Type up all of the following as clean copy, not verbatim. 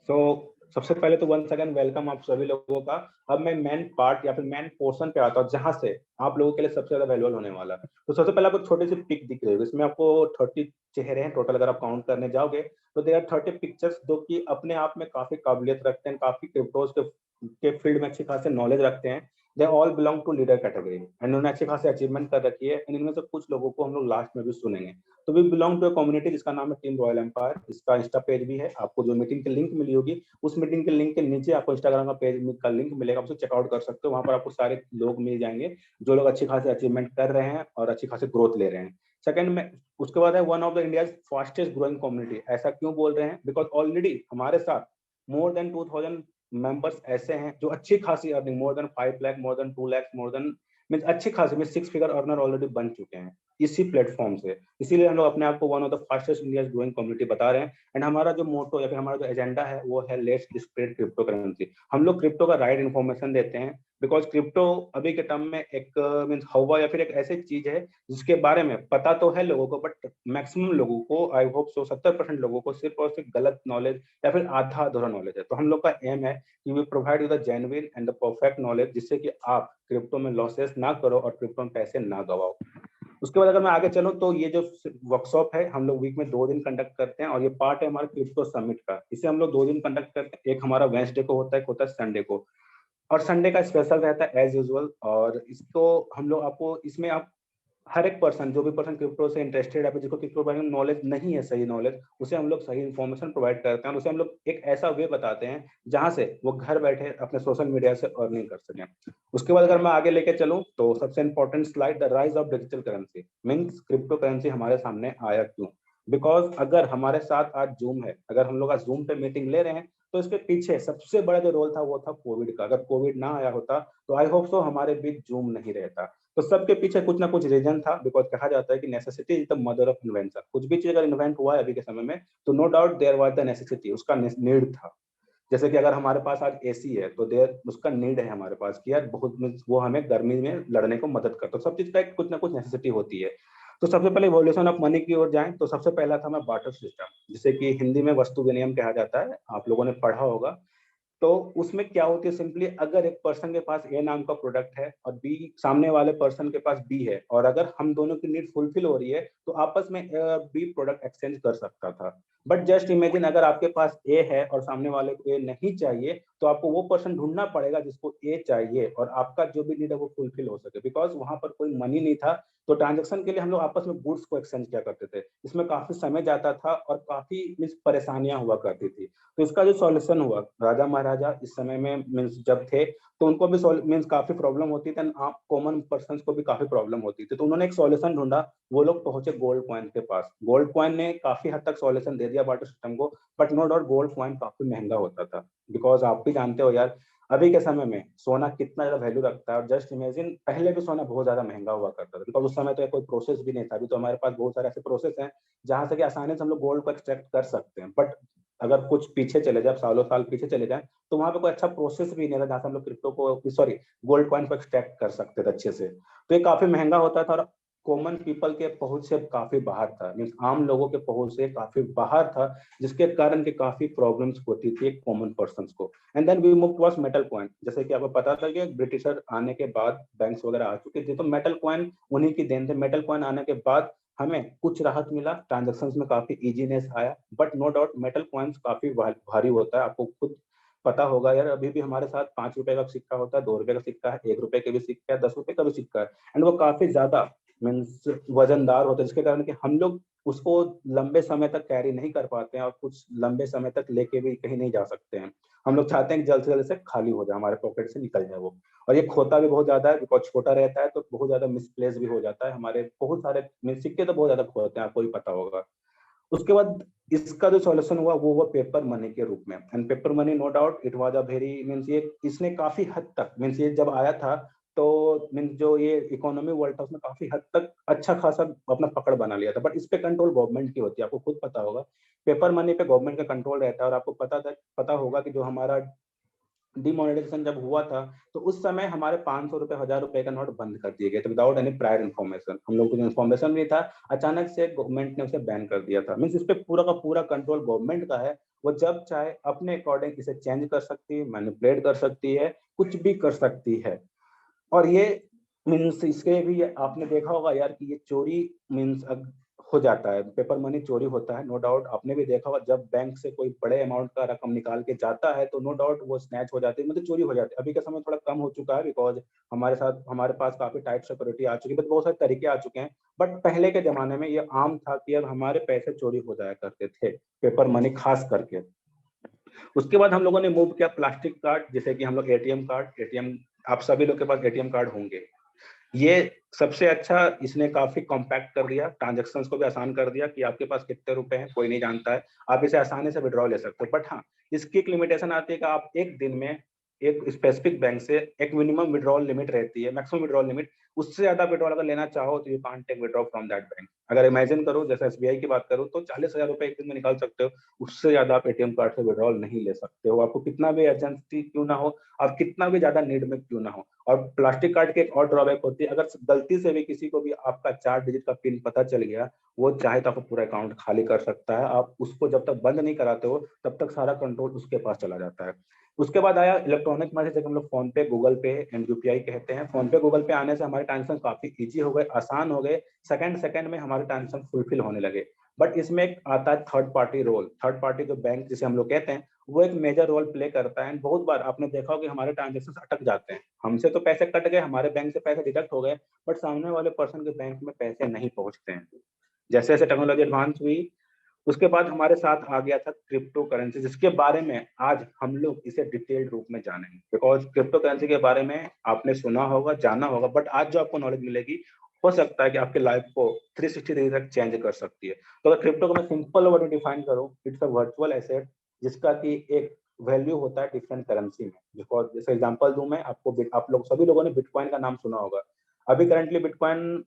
सो सबसे पहले तो वंस अगेन वेलकम आप सभी लोगों का। अब मैं मेन पार्ट या फिर मेन पोर्शन पे आता हूँ जहां से आप लोगों के लिए सबसे ज्यादा वैल्यूबल होने वाला है। तो सबसे पहले आपको छोटी सी पिक दिख रही है, इसमें आपको 30 चेहरे हैं टोटल। अगर आप काउंट करने जाओगे तो देयर आर 30 पिक्चर्स जो कि अपने आप में काफी काबिलियत रखते हैं, काफी क्रिप्टोज के फील्ड में अच्छी खासी नॉलेज रखते हैं। They all belong to leader category and उन्होंने अच्छी खासी अचीवमेंट कर रखी है। एंड इनमें से कुछ लोगों को हम लोग लास्ट में भी सुनेंगे। तो we belong to a community जिसका नाम है टीम रॉयल एम्पायर। इसका इंस्टा पेज भी है, आपको जो मीटिंग की लिंक मिली होगी उस मीटिंग के लिंक के नीचे आपको इंस्टाग्राम का पेज का लिंक मिलेगा, आप उसे चेकआउट कर सकते हो। वहां पर आपको सारे लोग मिल जाएंगे जो लोग अच्छी खासी अचीवमेंट कर रहे हैं और अच्छी खासी ग्रोथ ले रहे हैं। सेकंड में उसके बाद है one of the India fastest growing community. ऐसा क्यों बोल रहे हैं? बिकॉज ऑलरेडी हमारे साथ मोर देन 2000 मेंबर्स ऐसे हैं जो अच्छी खासी earning more than 5 lakh, more than 2 lakh, more than mean अच्छी खासी में 6 फिगर अर्नर ऑलरेडी बन चुके हैं इसी प्लेटफॉर्म से। इसीलिए हम लोग अपने आप को one of the fastest India growing community बता रहे हैं। एंड हमारा जो मोटो या फिर हमारा जो एजेंडा है वो है लेट्स स्प्रेड क्रिप्टो करेंसी। हम लोग क्रिप्टो का राइट इन्फॉर्मेशन देते हैं बिकॉज क्रिप्टो अभी के टर्म में एक मीन हवा या फिर एक ऐसी चीज है जिसके बारे में पता तो है लोगों को, बट मैक्सिमम लोगों को, आई होप सो 70% लोगों को सिर्फ और सिर्फ गलत नॉलेज या फिर आधा अधूरा नॉलेज है। तो हम लोग का एम है कि we provide you the genuine and the perfect knowledge जिससे कि आप क्रिप्टो में लॉसेस ना करो और क्रिप्टो में पैसे ना गवाओ। उसके बाद अगर मैं आगे चलूं तो ये जो वर्कशॉप है हम लोग वीक में 2 दिन कंडक्ट करते हैं और ये पार्ट है हमारे क्रिप्टो समिट का। इसे हम लोग 2 दिन कंडक्ट करते हैं, एक हमारा वेंसडे को होता है, एक होता है संडे को। और संडे का स्पेशल रहता है एज यूजुअल। और इसको हम लोग आपको इसमें आप हर एक पर्सन, जो भी पर्सन क्रिप्टो से इंटरेस्टेड है, जिसको क्रिप्टो बारे में नॉलेज नहीं है, सही नॉलेज, उसे हम लोग सही इन्फॉर्मेशन प्रोवाइड करते हैं और उसे हम लोग एक ऐसा वे बताते हैं जहां से वो घर बैठे अपने सोशल मीडिया से अर्निंग कर सकें। उसके बाद अगर मैं आगे लेके चलूं तो सबसे important slide the rise of digital currency means crypto currency हमारे सामने आया क्यों। बिकॉज अगर हमारे साथ आज जूम है, अगर हम लोग आज जूम पे मीटिंग ले रहे हैं तो इसके पीछे सबसे बड़ा जो रोल था वो था कोविड का। अगर कोविड ना आया होता तो आई होप सो हमारे बीच जूम नहीं रहता। तो सबके पीछे कुछ ना कुछ रीजन था बिकॉज कहा जाता है कि necessity is the mother of invention. कुछ भी चीज अगर इन्वेंट हुआ है अभी के समय में तो no doubt there was the necessity, उसका नीड था। जैसे कि अगर हमारे पास आज एसी है तो देर उसका नीड है हमारे पास कि यार बहुत वो हमें गर्मी में लड़ने को मदद करता है। तो सब चीज का एक कुछ ना कुछ नेसेसिटी होती है। तो सबसे पहले इवोल्यूशन ऑफ मनी की ओर जाएं तो सबसे पहला था हमारा बार्टर सिस्टम, जिसे कि हिंदी में वस्तु विनिमय कहा जाता है, आप लोगों ने पढ़ा होगा। तो उसमें क्या होती है, सिंपली अगर एक पर्सन के पास ए नाम का प्रोडक्ट है और बी सामने वाले पर्सन के पास बी है और अगर हम दोनों की नीड फुलफिल हो रही है तो आपस में बी प्रोडक्ट एक्सचेंज कर सकता था। बट जस्ट इमेजिन अगर आपके पास ए है और सामने वाले को ए नहीं चाहिए तो आपको वो पर्सन ढूंढना पड़ेगा जिसको ए चाहिए और आपका जो भी नीड है वो फुलफिल हो सके। बिकॉज वहां पर कोई मनी नहीं था तो ट्रांजेक्शन के लिए हम लोग आपस में गुड्स को एक्सचेंज किया करते थे। इसमें काफी समय जाता था और काफी मीन्स परेशानियां हुआ करती थी। तो इसका जो सॉल्यूशन हुआ, राजा महाराजा इस समय में मीन्स जब थे तो उनको भी मीन्स काफी प्रॉब्लम होती थी, आप कॉमन पर्सन को भी काफी प्रॉब्लम होती थी। तो उन्होंने एक सॉल्यूशन ढूंढा, वो लोग पहुंचे गोल्ड कॉइन के पास। गोल्ड कॉइन ने काफी हद तक सॉल्यूशन दे दिया बार्टर सिस्टम को, but no doubt gold coin काफी महंगा होता था। बिकॉज आप भी जानते हो यार अभी के समय में सोना कितना ज्यादा वैल्यू रखता है। और जस्ट इमेजिन पहले भी सोना बहुत ज्यादा महंगा हुआ करता था बिकॉज उस समय तो कोई प्रोसेस भी नहीं था। अभी तो हमारे पास बहुत सारे ऐसे प्रोसेस हैं जहां से कि आसानी से हम लोग गोल्ड को एक्सट्रैक्ट कर सकते हैं। बट अगर कुछ पीछे चले जाए, सालों साल पीछे चले जाए, तो वहां पे कोई अच्छा प्रोसेस भी नहीं था जहां से हम लोग क्रिप्टो को सॉरी गोल्ड कॉइन को एक्सट्रैक्ट कर सकते थे अच्छे से। तो ये काफी महंगा होता था और कॉमन पीपल के पहुंच से काफी बाहर था, मीन्स आम लोगों के पहुंच से काफी बाहर था, जिसके कारण के काफी प्रॉब्लम्स होती थी कॉमन पर्सन को। And then we move towards metal coin. जैसे कि आपको पता था कि ब्रिटिशर आने के बाद बैंक्स वगैरह आ चुके थे तो मेटल कॉइन उन्हीं की देन थे। मेटल कॉइन आने के बाद हमें कुछ राहत मिला, ट्रांजेक्शन में काफी इजीनेस आया। But no doubt metal coins काफी भारी होता है, आपको खुद पता होगा यार। अभी भी हमारे साथ 5 रुपए का सिक्का होता है, 2 रुपए का सिक्का है, 1 रुपए के भी सिक्का है, 10 रुपए का भी सिक्का है। एंड वो काफी ज्यादा मीन्स वजनदार होता है जिसके कारण कि हम लोग उसको लंबे समय तक कैरी नहीं कर पाते हैं और कुछ लंबे समय तक लेके भी कहीं नहीं जा सकते हैं। हम लोग चाहते हैं कि जल्द से जल्द से खाली हो जाए, हमारे पॉकेट से निकल जाए वो। और ये खोता भी बहुत ज्यादा है बिकॉज छोटा रहता है तो बहुत ज्यादा मिसप्लेस भी हो जाता है। हमारे बहुत सारे सिक्के तो बहुत ज्यादा खोते हैं, आपको भी पता होगा। उसके बाद इसका जो सॉल्यूशन हुआ वो हुआ पेपर मनी के रूप में। And paper money no doubt it was a very मीन्स ये इसने काफी हद तक मीन्स ये जब आया था तो मीन्स जो ये इकोनॉमी वर्ल्ड था उसने काफी हद तक अच्छा खासा अपना पकड़ बना लिया था। बट इस पे कंट्रोल गवर्नमेंट की होती है, आपको खुद पता होगा। पेपर मनी पे गवर्नमेंट का कंट्रोल रहता है और आपको पता होगा कि जो हमारा डिमोनेटाइजेशन जब हुआ था तो उस समय हमारे 500 रुपए 1000 रुपए का नोट बंद कर दिए गए थे विदाउट एनी प्रायर इन्फॉर्मेशन। हम लोग को इन्फॉर्मेशन नहीं था, अचानक से गवर्नमेंट ने उसे बैन कर दिया था। मीन्स इस पे पूरा का पूरा कंट्रोल गवर्नमेंट का है, वो जब चाहे अपने अकॉर्डिंग इसे चेंज कर सकती है, मैनिपुलेट कर सकती है, कुछ भी कर सकती है। और ये मीन्स इसके भी आपने देखा होगा यार कि ये चोरी मीन्स हो जाता है, पेपर मनी चोरी होता है, नो डाउट। आपने भी देखा होगा जब बैंक से कोई बड़े अमाउंट का रकम निकाल के जाता है तो नो डाउट वो स्नैच हो जाती है, मतलब चोरी हो जाती है। अभी का समय थोड़ा कम हो चुका है बिकॉज हमारे पास काफी टाइट सिक्योरिटी आ चुकी है, बट बहुत सारे तरीके आ चुके हैं। बट पहले के जमाने में ये आम था कि अब हमारे पैसे चोरी हो जाया करते थे, पेपर मनी खास करके। उसके बाद हम लोगों ने मूव किया प्लास्टिक कार्ड, जैसे कि हम लोग एटीएम कार्ड, एटीएम आप सभी लोग के पास एटीएम कार्ड होंगे। ये सबसे अच्छा, इसने काफी कॉम्पैक्ट कर दिया, ट्रांजेक्शन्स को भी आसान कर दिया कि आपके पास कितने रुपए हैं कोई नहीं जानता है, आप इसे आसानी से विड्रॉ ले सकते हो। बट हाँ, इसकी एक लिमिटेशन आती है कि आप एक दिन में एक स्पेसिफिक बैंक से एक मिनिमम विड्रॉल लिमिट रहती है, मैक्सिमम विड्रॉल लिमिट, उससे ज्यादा विड्रॉल अगर लेना चाहो तो you can't take withdraw from that bank. अगर इमेजिन करो जैसे एसबीआई की बात करूँ तो 40,000 रुपए एक दिन में निकाल सकते हो, उससे ज्यादा आप एटीएम कार्ड से विड्रॉल नहीं ले सकते हो, आपको कितना भी अर्जेंसी क्यों ना हो, आप कितना भी ज्यादा नीड में क्यों ना हो। और प्लास्टिक कार्ड की एक और ड्रॉबैक होती है, अगर गलती से भी किसी को भी आपका 4 डिजिट का पिन पता चल गया, वो चाहे तो आपको पूरा अकाउंट खाली कर सकता है। आप उसको जब तक बंद नहीं कराते हो तब तक सारा कंट्रोल उसके पास चला जाता है। उसके बाद आया इलेक्ट्रॉनिक मनी, जैसे हम लोग फोन पे, गूगल पे एंड यूपीआई कहते हैं। फोन पे गूगल पे आने से हमारे ट्रांजेक्शन काफी इजी हो गए, आसान हो गए, सेकंड सेकंड में हमारे ट्रांजेक्शन फुलफिल होने लगे। बट इसमें एक आता है third party role, third party जो बैंक जिसे हम लोग कहते हैं, वो एक मेजर रोल प्ले करता है। बहुत बार आपने देखा हो कि हमारे ट्रांजेक्शन अटक जाते हैं, हमसे तो पैसे कट गए, हमारे बैंक से पैसे डिडक्ट हो गए, बट सामने वाले पर्सन के बैंक में पैसे नहीं पहुंचते हैं। जैसे जैसे टेक्नोलॉजी एडवांस हुई, उसके बाद हमारे साथ आ गया था क्रिप्टो करेंसी, जिसके बारे में आज हम लोग इसे डिटेल्ड रूप में जानेंगे। बिकॉज क्रिप्टो करेंसी के बारे में आपने सुना होगा, जाना होगा, बट आज जो आपको नॉलेज मिलेगी हो सकता है कि आपके लाइफ को 360 डिग्री तक चेंज कर सकती है। तो अगर क्रिप्टो को मैं सिंपल वर्ड में डिफाइन करूं, इट्स अ वर्चुअल एसेट जिसका कि एक वैल्यू होता है डिफरेंट करेंसी में। बिकॉज जैसे एग्जांपल दूं मैं आपको, आप लोग सभी लोगों ने बिटकॉइन का नाम सुना होगा। अभी currently bitcoin,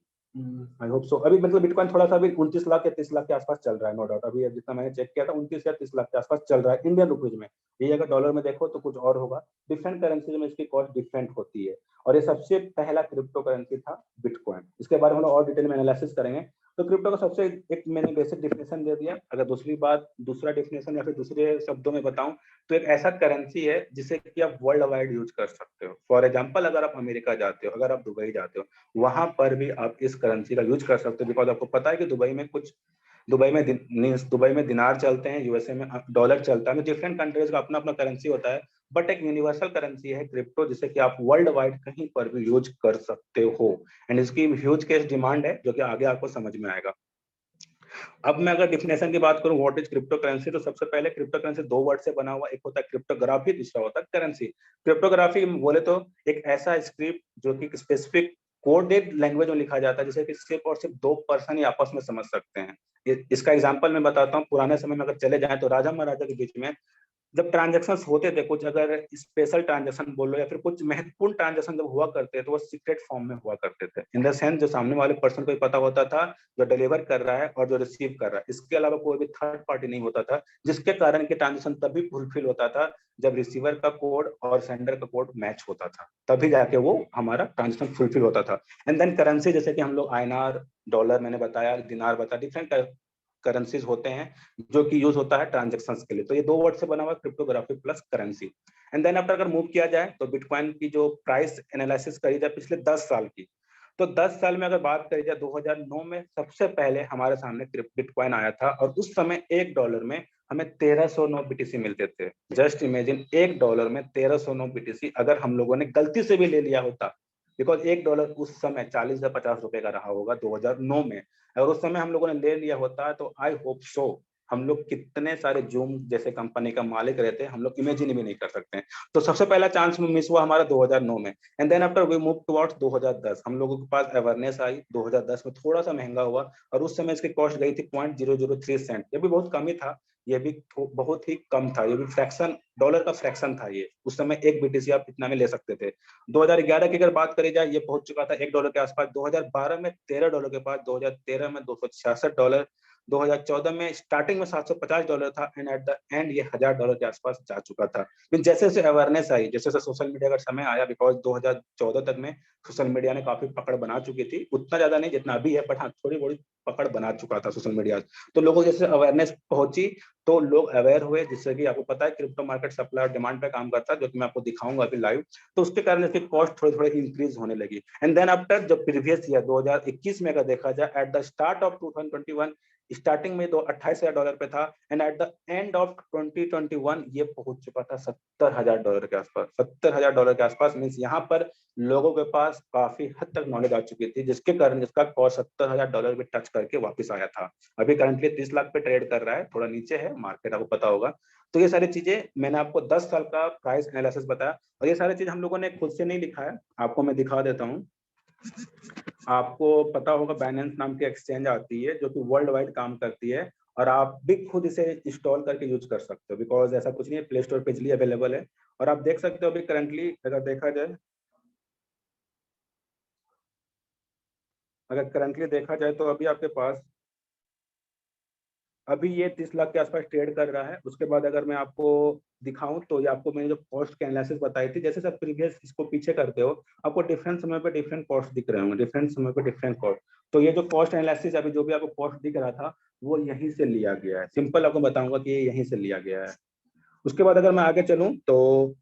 I hope so, अभी मतलब बिटकॉइन थोड़ा सा अभी 29 लाख या 30 लाख के आसपास चल रहा है, नो डाउट। अभी जितना मैंने चेक किया था 29 या 30 लाख के आसपास चल रहा है इंडियन रुपीज में। ये अगर डॉलर में देखो तो कुछ और होगा, डिफरेंट करेंसीज में इसकी कॉस्ट डिफरेंट होती है। और ये सबसे पहला क्रिप्टो करेंसी था बिटकॉइन। इसके बारे में हम लोग और डिटेल में एनालिसिस करेंगे। तो क्रिप्टो का सबसे एक मैंने बेसिक डिफिनेशन दे दिया। अगर दूसरा डिफिनेशन या फिर दूसरे शब्दों में बताऊं तो एक ऐसा करेंसी है जिसे कि आप वर्ल्ड वाइड यूज कर सकते हो। फॉर एग्जांपल, अगर आप अमेरिका जाते हो, अगर आप दुबई जाते हो, वहां पर भी आप इस करेंसी का यूज कर सकते हो। बिकॉज आपको पता है कि दुबई में दिनार चलते हैं, यूएसए में डॉलर चलता है, डिफरेंट कंट्रीज का अपना अपना करेंसी होता है। बट एक यूनिवर्सल करेंसी है क्रिप्टो, जिसे कि आप वर्ल्ड वाइड कहीं पर भी यूज कर सकते हो। एंड इसकी ह्यूज केस डिमांड है, जो कि आगे आपको समझ में आएगा। अब मैं अगर डिफिनेशन की बात करूं व्हाट इज क्रिप्टो करेंसी, तो सबसे पहले क्रिप्टो करेंसी 2 वर्ड से बना हुआ, एक होता है क्रिप्टोग्राफी, दूसरा होता है करेंसी। क्रिप्टोग्राफी बोले तो एक ऐसा स्क्रिप्ट जो कि स्पेसिफिक कोडेड लैंग्वेज में लिखा जाता है, जिसे कि सिर्फ और सिर्फ 2 पर्सन ही आपस में समझ सकते हैं। इसका एग्जाम्पल मैं बताता हूँ। पुराने समय में अगर चले जाएं तो राजा महाराजा के बीच में जब ट्रांजेक्शन होते थे, कुछ अगर स्पेशल ट्रांजेक्शन बोलो या फिर कुछ महत्वपूर्ण ट्रांजेक्शन जब हुआ करते तो वो सीक्रेट फॉर्म में हुआ करते थे। इन द सेंस जो सामने वाले पर्सन को ही पता होता था जो डिलीवर कर रहा है और जो रिसीव कर रहा है, इसके अलावा कोई भी थर्ड पार्टी नहीं होता था। जिसके कारण कि ट्रांजेक्शन तभी फुलफिल होता था जब रिसीवर का कोड और सेंडर का कोड मैच होता था, तभी जाके वो हमारा ट्रांजेक्शन फुलफिल होता था। एंड देन करेंसी, जैसे कि हम लोग आईएनआर, डॉलर मैंने बताया, दिनार बताया, डिफरेंट करेंसीज होते हैं जो कि यूज होता है ट्रांजेक्शन के लिए। तो ये 2 वर्ड से बना हुआ cryptography plus currency. And then after अगर मूव किया जाए तो बिटकॉइन की जो प्राइस एनालिसिस करी जाए पिछले 10 साल की, तो 10 साल में अगर बात करी जाए 2009 में सबसे पहले हमारे सामने बिटकॉइन आया था, और उस समय $1 में हमें 1309 बीटीसी मिलते थे। जस्ट इमेजिन, $1 में 1309 बीटीसी अगर हम लोगों ने गलती से भी ले लिया होता, बिकॉज $1 उस समय 40 या 50 रुपए का रहा होगा 2009 में, अगर उस समय हम लोगों ने ले लिया होता तो आई होप सो हम लोग कितने सारे जूम जैसे कंपनी का मालिक रहते हैं हम लोग इमेजिन भी नहीं कर सकते हैं। तो सबसे पहला चांस मिस हुआ हमारा 2009 में। And then after we move towards 2010, हम लोगों के पास अवेयरनेस आई। 2010 में थोड़ा सा महंगा हुआ और उस समय इसकी कॉस्ट गई थी 0.003 सेंट। ये भी बहुत कम ही था, ये भी बहुत ही कम था, ये भी फ्रैक्शन, डॉलर का फ्रैक्शन था ये। उस समय एक बीटीसी आप इतना में ले सकते थे। 2011 की अगर बात करी जाए, ये पहुंच चुका था $1 के आसपास। 2012 में $13 के पास, 2013 में $266, 2014 में स्टार्टिंग में $750 था एंड एट द एंड ये $1000 के आसपास जा चुका था। फिर जैसे जैसे अवेयरनेस आई, जैसे जैसे सोशल मीडिया का समय आया, बिकॉज 2014 तक में सोशल मीडिया ने काफी पकड़ बना चुकी थी, उतना ज्यादा नहीं जितना अभी है, बट हाँ थोड़ी बड़ी पकड़ बना चुका था सोशल मीडिया। तो लोगों जैसे अवेयरनेस पहुंची तो लोग अवेयर हुए, जिससे कि आपको पता है क्रिप्टो मार्केट सप्लाई और डिमांड पे काम करता है, जो कि मैं आपको दिखाऊंगा अभी लाइव। तो उसके कारण इसकी कॉस्ट थोड़े थोड़े इंक्रीज होने लगी। एंड देन आफ्टर जब प्रीवियस ईयर 2021 में अगर देखा जाए, at the start of 2021, starting में तो $28,000 पे था and at the end of 2021 ये पहुंच चुका था $70,000 के आसपास। $70,000 के आसपास मीन्स यहाँ पर लोगों के पास काफी हद तक नॉलेज आ चुकी थी, जिसके कारण इसका कॉस्ट $70,000 भी टच करके वापस आया था। अभी करंटली 30 लाख पे ट्रेड कर रहा है, थोड़ा नीचे है मार्केट, आपको पता होगा। तो ये सारी चीजें मैंने आपको 10 साल का प्राइस एनालिसिस बताया, और ये सारी चीज हम लोगों ने खुद से नहीं लिखा है, आपको मैं दिखा देता हूँ। आपको पता होगा बाइनेंस नाम की एक्सचेंज आती है जो कि वर्ल्ड वाइड काम करती है, और आप भी खुद इसे इंस्टॉल करके यूज कर सकते हो, बिकॉज ऐसा कुछ नहीं है, प्ले स्टोर पे इजिली अवेलेबल है। और आप देख सकते हो अभी करंटली अगर देखा जाए, तो अभी आपके पास अभी ये 30 लाख के आसपास ट्रेड कर रहा है। उसके बाद अगर मैं आपको दिखाऊं तो ये आपको मैंने जो कॉस्ट की एनालिसिस बताई थी, जैसे सब प्रीवियस इसको पीछे करते हो, आपको डिफरेंट समय पे डिफरेंट कॉस्ट दिख रहे होंगे, डिफरेंट समय पे डिफरेंट कॉस्ट। तो ये जो कॉस्ट एनालिसिस अभी जो भी आपको कॉस्ट दिख रहा था, वो यहीं से लिया गया है। सिंपल आपको बताऊंगा कि ये यहीं से लिया गया है। उसके बाद अगर मैं आगे चलूं तो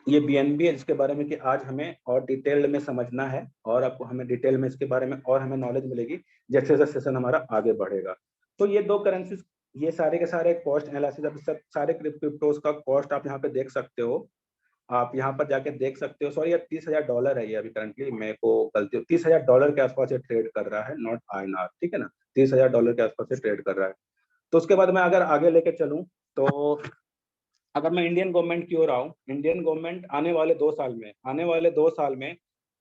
ये बीएनबी है, जिसके बारे में कि आज हमें और डिटेल में समझना है, और आपको हमें डिटेल में इसके बारे में और हमें नॉलेज मिलेगी जैसे जैसे सेशन हमारा आगे बढ़ेगा। तो ये दो करेंसीज, ये सारे के सारे कॉस्ट एनालिसिस, अब सब सारे क्रिप्टोज का कॉस्ट आप यहाँ पे देख सकते हो। आप यहाँ पर जाके देख सकते हो। सॉरी, ये $30,000 है, ये अभी करंटली मेरे को गलती, $30,000 के आसपास ये ट्रेड कर रहा है, नॉट INR, ठीक है ना। $30,000 के आसपास ये ट्रेड कर रहा है। तो उसके बाद मैं अगर आगे लेके चलूं तो अगर मैं इंडियन गवर्नमेंट की ओर आऊं, इंडियन गवर्नमेंट आने वाले 2 साल में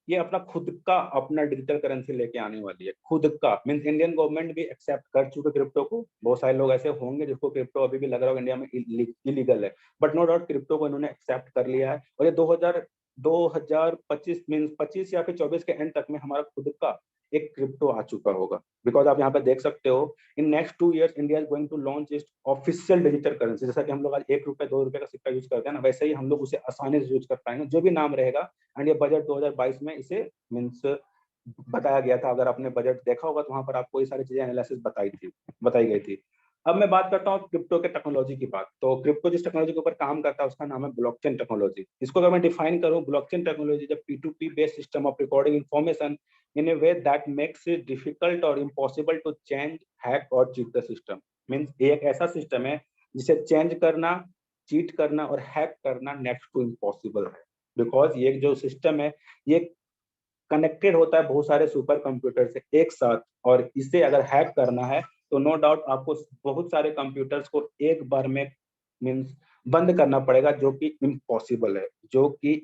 ये अपना खुद का अपना डिजिटल करेंसी लेके आने वाली है। खुद का मीन्स इंडियन गवर्नमेंट भी एक्सेप्ट कर चुके क्रिप्टो को। बहुत सारे लोग ऐसे होंगे जिसको क्रिप्टो अभी भी लग रहा होगा इंडिया में इलीगल है, बट नो डाउट क्रिप्टो को इन्होंने एक्सेप्ट कर लिया है। और ये 2025 मीन्स 25 या फिर 24 के एंड तक में हमारा खुद का एक क्रिप्टो आ चुका होगा। बिकॉज आप यहाँ पे देख सकते हो, in next 2 years India is going to launch इस ऑफिशियल डिजिटल करेंसी। जैसा कि हम लोग आज ₹1 ₹2 का सिक्का यूज करते हैं ना, वैसे ही हम लोग उसे आसानी से यूज कर पाएंगे, जो भी नाम रहेगा। एंड ये बजट 2022 में इसे मीन्स बताया गया था। अगर आपने बजट देखा होगा तो वहां पर आपको ये सारी चीजें एनालिसिस बताई गई थी। अब मैं बात करता हूँ क्रिप्टो के टेक्नोलॉजी की बात। तो क्रिप्टो जिस टेक्नोलॉजी के ऊपर काम करता है उसका नाम है ब्लॉकचेन टेक्नोलॉजी। इसको अगर मैं डिफाइन करूँ, ब्लॉकचेन टेक्नोलॉजी जब P2P based system of recording information in a way that makes it difficult or impossible to change, hack और cheat the system। मीन्स ये एक ऐसा सिस्टम है जिसे चेंज करना, चीट करना और हैक करना नेक्स्ट टू इम्पॉसिबल है। बिकॉज ये जो सिस्टम है ये कनेक्टेड होता है बहुत सारे सुपर कंप्यूटर से एक साथ, और इसे अगर हैक करना है तो नो डाउट आपको बहुत सारे कंप्यूटर्स को एक बार में मीन्स बंद करना पड़ेगा, जो कि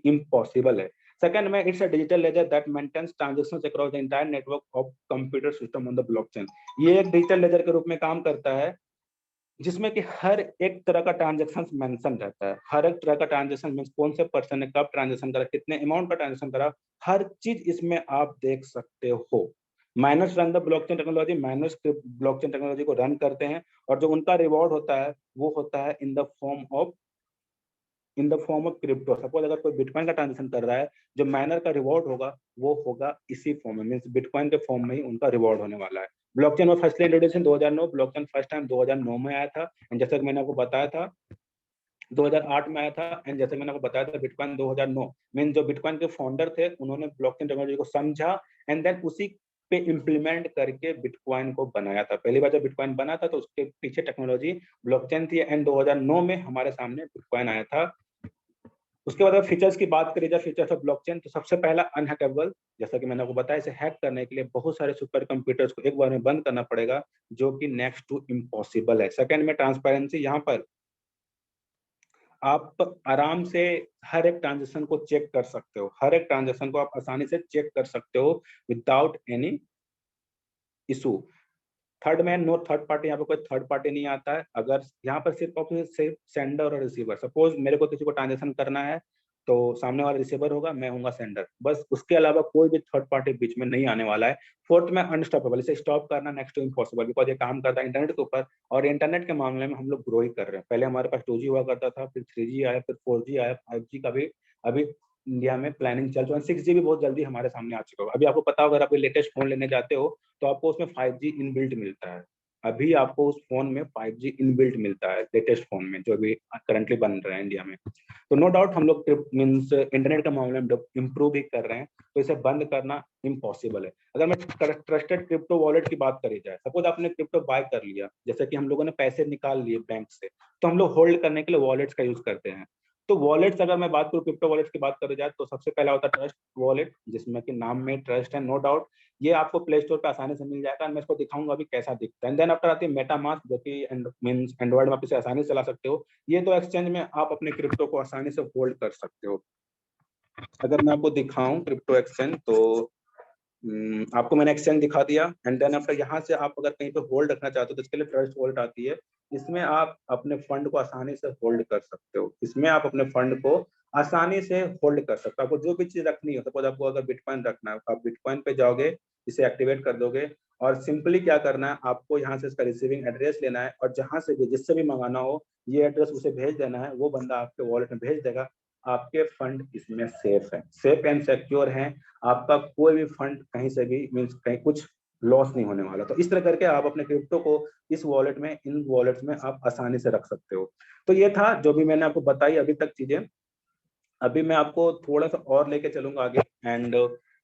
इम्पॉसिबल है। सेकंड में it's a digital ledger that maintains transactions across the entire network of computer system on the blockchain. ये एक डिजिटल लेजर के रूप में काम करता है, जिसमें कि हर एक तरह का ट्रांजेक्शन मेंशन रहता है। हर एक तरह का ट्रांजेक्शन मीन्स कौन से पर्सन ने कब ट्रांजेक्शन करा, कितने अमाउंट का ट्रांजेक्शन करा, हर चीज इसमें आप देख सकते हो। Minus run the blockchain technology, minus blockchain technology को रन करते हैं, और जो उनका रिवॉर्ड होता है वो होता है in the form of crypto. Suppose अगर कोई बिटकॉइन का ट्रांजेक्शन कर रहा है, जो माइनर का रिवॉर्ड होगा वो होगा इसी फॉर्म में, मींस बिटकॉइन के फॉर्म में ही उनका रिवॉर्ड होने वाला है। ब्लॉकचेन में first introduce 2009, blockchain first time 2009 में आया था, एंड जैसा कि मैंने आपको बताया था 2008 में आया था, एंड जैसे मैंने आपको बताया था बिटकॉइन 2009 मीन जो बिटकॉइन के फाउंडर थे उन्होंने ब्लॉकचेन टेक्नोलॉजी को समझा एंड देन उसी पे इम्प्लीमेंट करके बिटकॉइन को बनाया था। पहली बार जब बिटकॉइन बना था तो उसके पीछे टेक्नोलॉजी ब्लॉकचेन थी, एंड 2009 में हमारे सामने बिटकॉइन आया था। उसके बाद फीचर्स की बात करी जाए, फीचर्स ऑफ ब्लॉकचेन, तो सबसे पहला अनहैकेबल। जैसा कि मैंने आपको बताया, इसे हैक करने के लिए बहुत सारे सुपर कंप्यूटर्स को एक बार में बंद करना पड़ेगा, जो कि नेक्स्ट टू इम्पॉसिबल है। सेकंड में ट्रांसपेरेंसी, यहाँ पर आप आराम से हर एक ट्रांजेक्शन को चेक कर सकते हो, हर एक ट्रांजेक्शन को आप आसानी से चेक कर सकते हो विदाउट एनी इशू। थर्ड में नो थर्ड पार्टी, यहाँ पे कोई थर्ड पार्टी नहीं आता है। अगर यहाँ पर सिर्फ सेंडर और रिसीवर, सपोज मेरे को किसी को ट्रांजेक्शन करना है, तो सामने वाला रिसीवर होगा, मैं हूँगा सेंडर, बस उसके अलावा कोई भी थर्ड पार्टी बीच में नहीं आने वाला है। फोर्थ में अनस्टॉपेबल, इसे स्टॉप करना नेक्स्ट टू इम्पॉसिबल, बिकॉज ये काम करता है इंटरनेट के ऊपर, और इंटरनेट के मामले में हम लोग ग्रो ही कर रहे हैं। पहले हमारे पास 2G हुआ करता था, फिर 3G आया, फिर 4G आया, 5G का भी अभी इंडिया में प्लानिंग चल रहा है, 6G भी बहुत जल्दी हमारे सामने आ चुका है। अभी आपको पता होगा, अगर आप लेटेस्ट फोन लेने जाते हो तो आपको उसमें 5G इनबिल्ट मिलता है। अभी आपको उस फोन में 5G इनबिल्ट मिलता है, लेटेस्ट फोन में जो अभी करंटली बन रहा है इंडिया में। तो नो डाउट हम लोग मीन्स इंटरनेट के मामले में इम्प्रूव भी कर रहे हैं, तो इसे बंद करना इम्पॉसिबल है। अगर मैं ट्रस्टेड क्रिप्टो वॉलेट की बात करी जाए, सपोज आपने क्रिप्टो बाय कर लिया, जैसे कि हम लोगों ने पैसे निकाल लिए बैंक से, तो हम लोग होल्ड करने के लिए वॉलेट्स का यूज करते हैं। तो वॉलेट्स, अगर मैं बात करूँ क्रिप्टो वॉलेट्स की बात करी जाए, तो सबसे पहला होता है ट्रस्ट वॉलेट, जिसमें कि नाम में ट्रस्ट है, नो डाउट। ये आपको प्ले स्टोर पे आसानी से मिल जाएगा, मैं इसको दिखाऊंगा अभी कैसा दिखता है। एंड देन आफ्टर आती है मेटामास्क, जो कि मींस एंड्रॉइड में आप इसे आसानी से चला सकते हो। ये तो एक्सचेंज में आप अपने क्रिप्टो को आसानी से होल्ड कर सकते हो। अगर मैं आपको दिखाऊं क्रिप्टो एक्सचेंज, तो आपको मैंने एक्सचेंज दिखा दिया। एंड देन आफ्टर यहाँ से आप अगर कहीं पे होल्ड रखना चाहते हो, तो इसके लिए ट्रस्ट वॉलेट आती है। इसमें आप अपने फंड को आसानी से होल्ड कर सकते हो। इसमें आप अपने फंड को आसानी से होल्ड कर सकते हो। आपको जो भी चीज रखनी हो, सपोज आपको अगर बिटकॉइन रखना है, आप बिटकॉइन पे जाओगे, इसे एक्टिवेट कर दोगे, और सिंपली क्या करना है, आपको यहाँ से इसका रिसीविंग एड्रेस लेना है, और जहां से भी जिससे भी मंगाना हो, ये एड्रेस उसे भेज देना है, वो बंदा आपके वॉलेट में भेज देगा। आपके फंड इसमें सेफ है, सेफ एंड सिक्योर है। आपका कोई भी फंड कहीं से भी मीन्स कहीं कुछ लॉस नहीं होने वाला। तो इस तरह करके आप अपने क्रिप्टो को इस वॉलेट में, इन वॉलेट्स में आप आसानी से रख सकते हो। तो ये था जो भी मैंने आपको बताई अभी तक चीजें। अभी मैं आपको थोड़ा सा और लेके चलूंगा आगे, एंड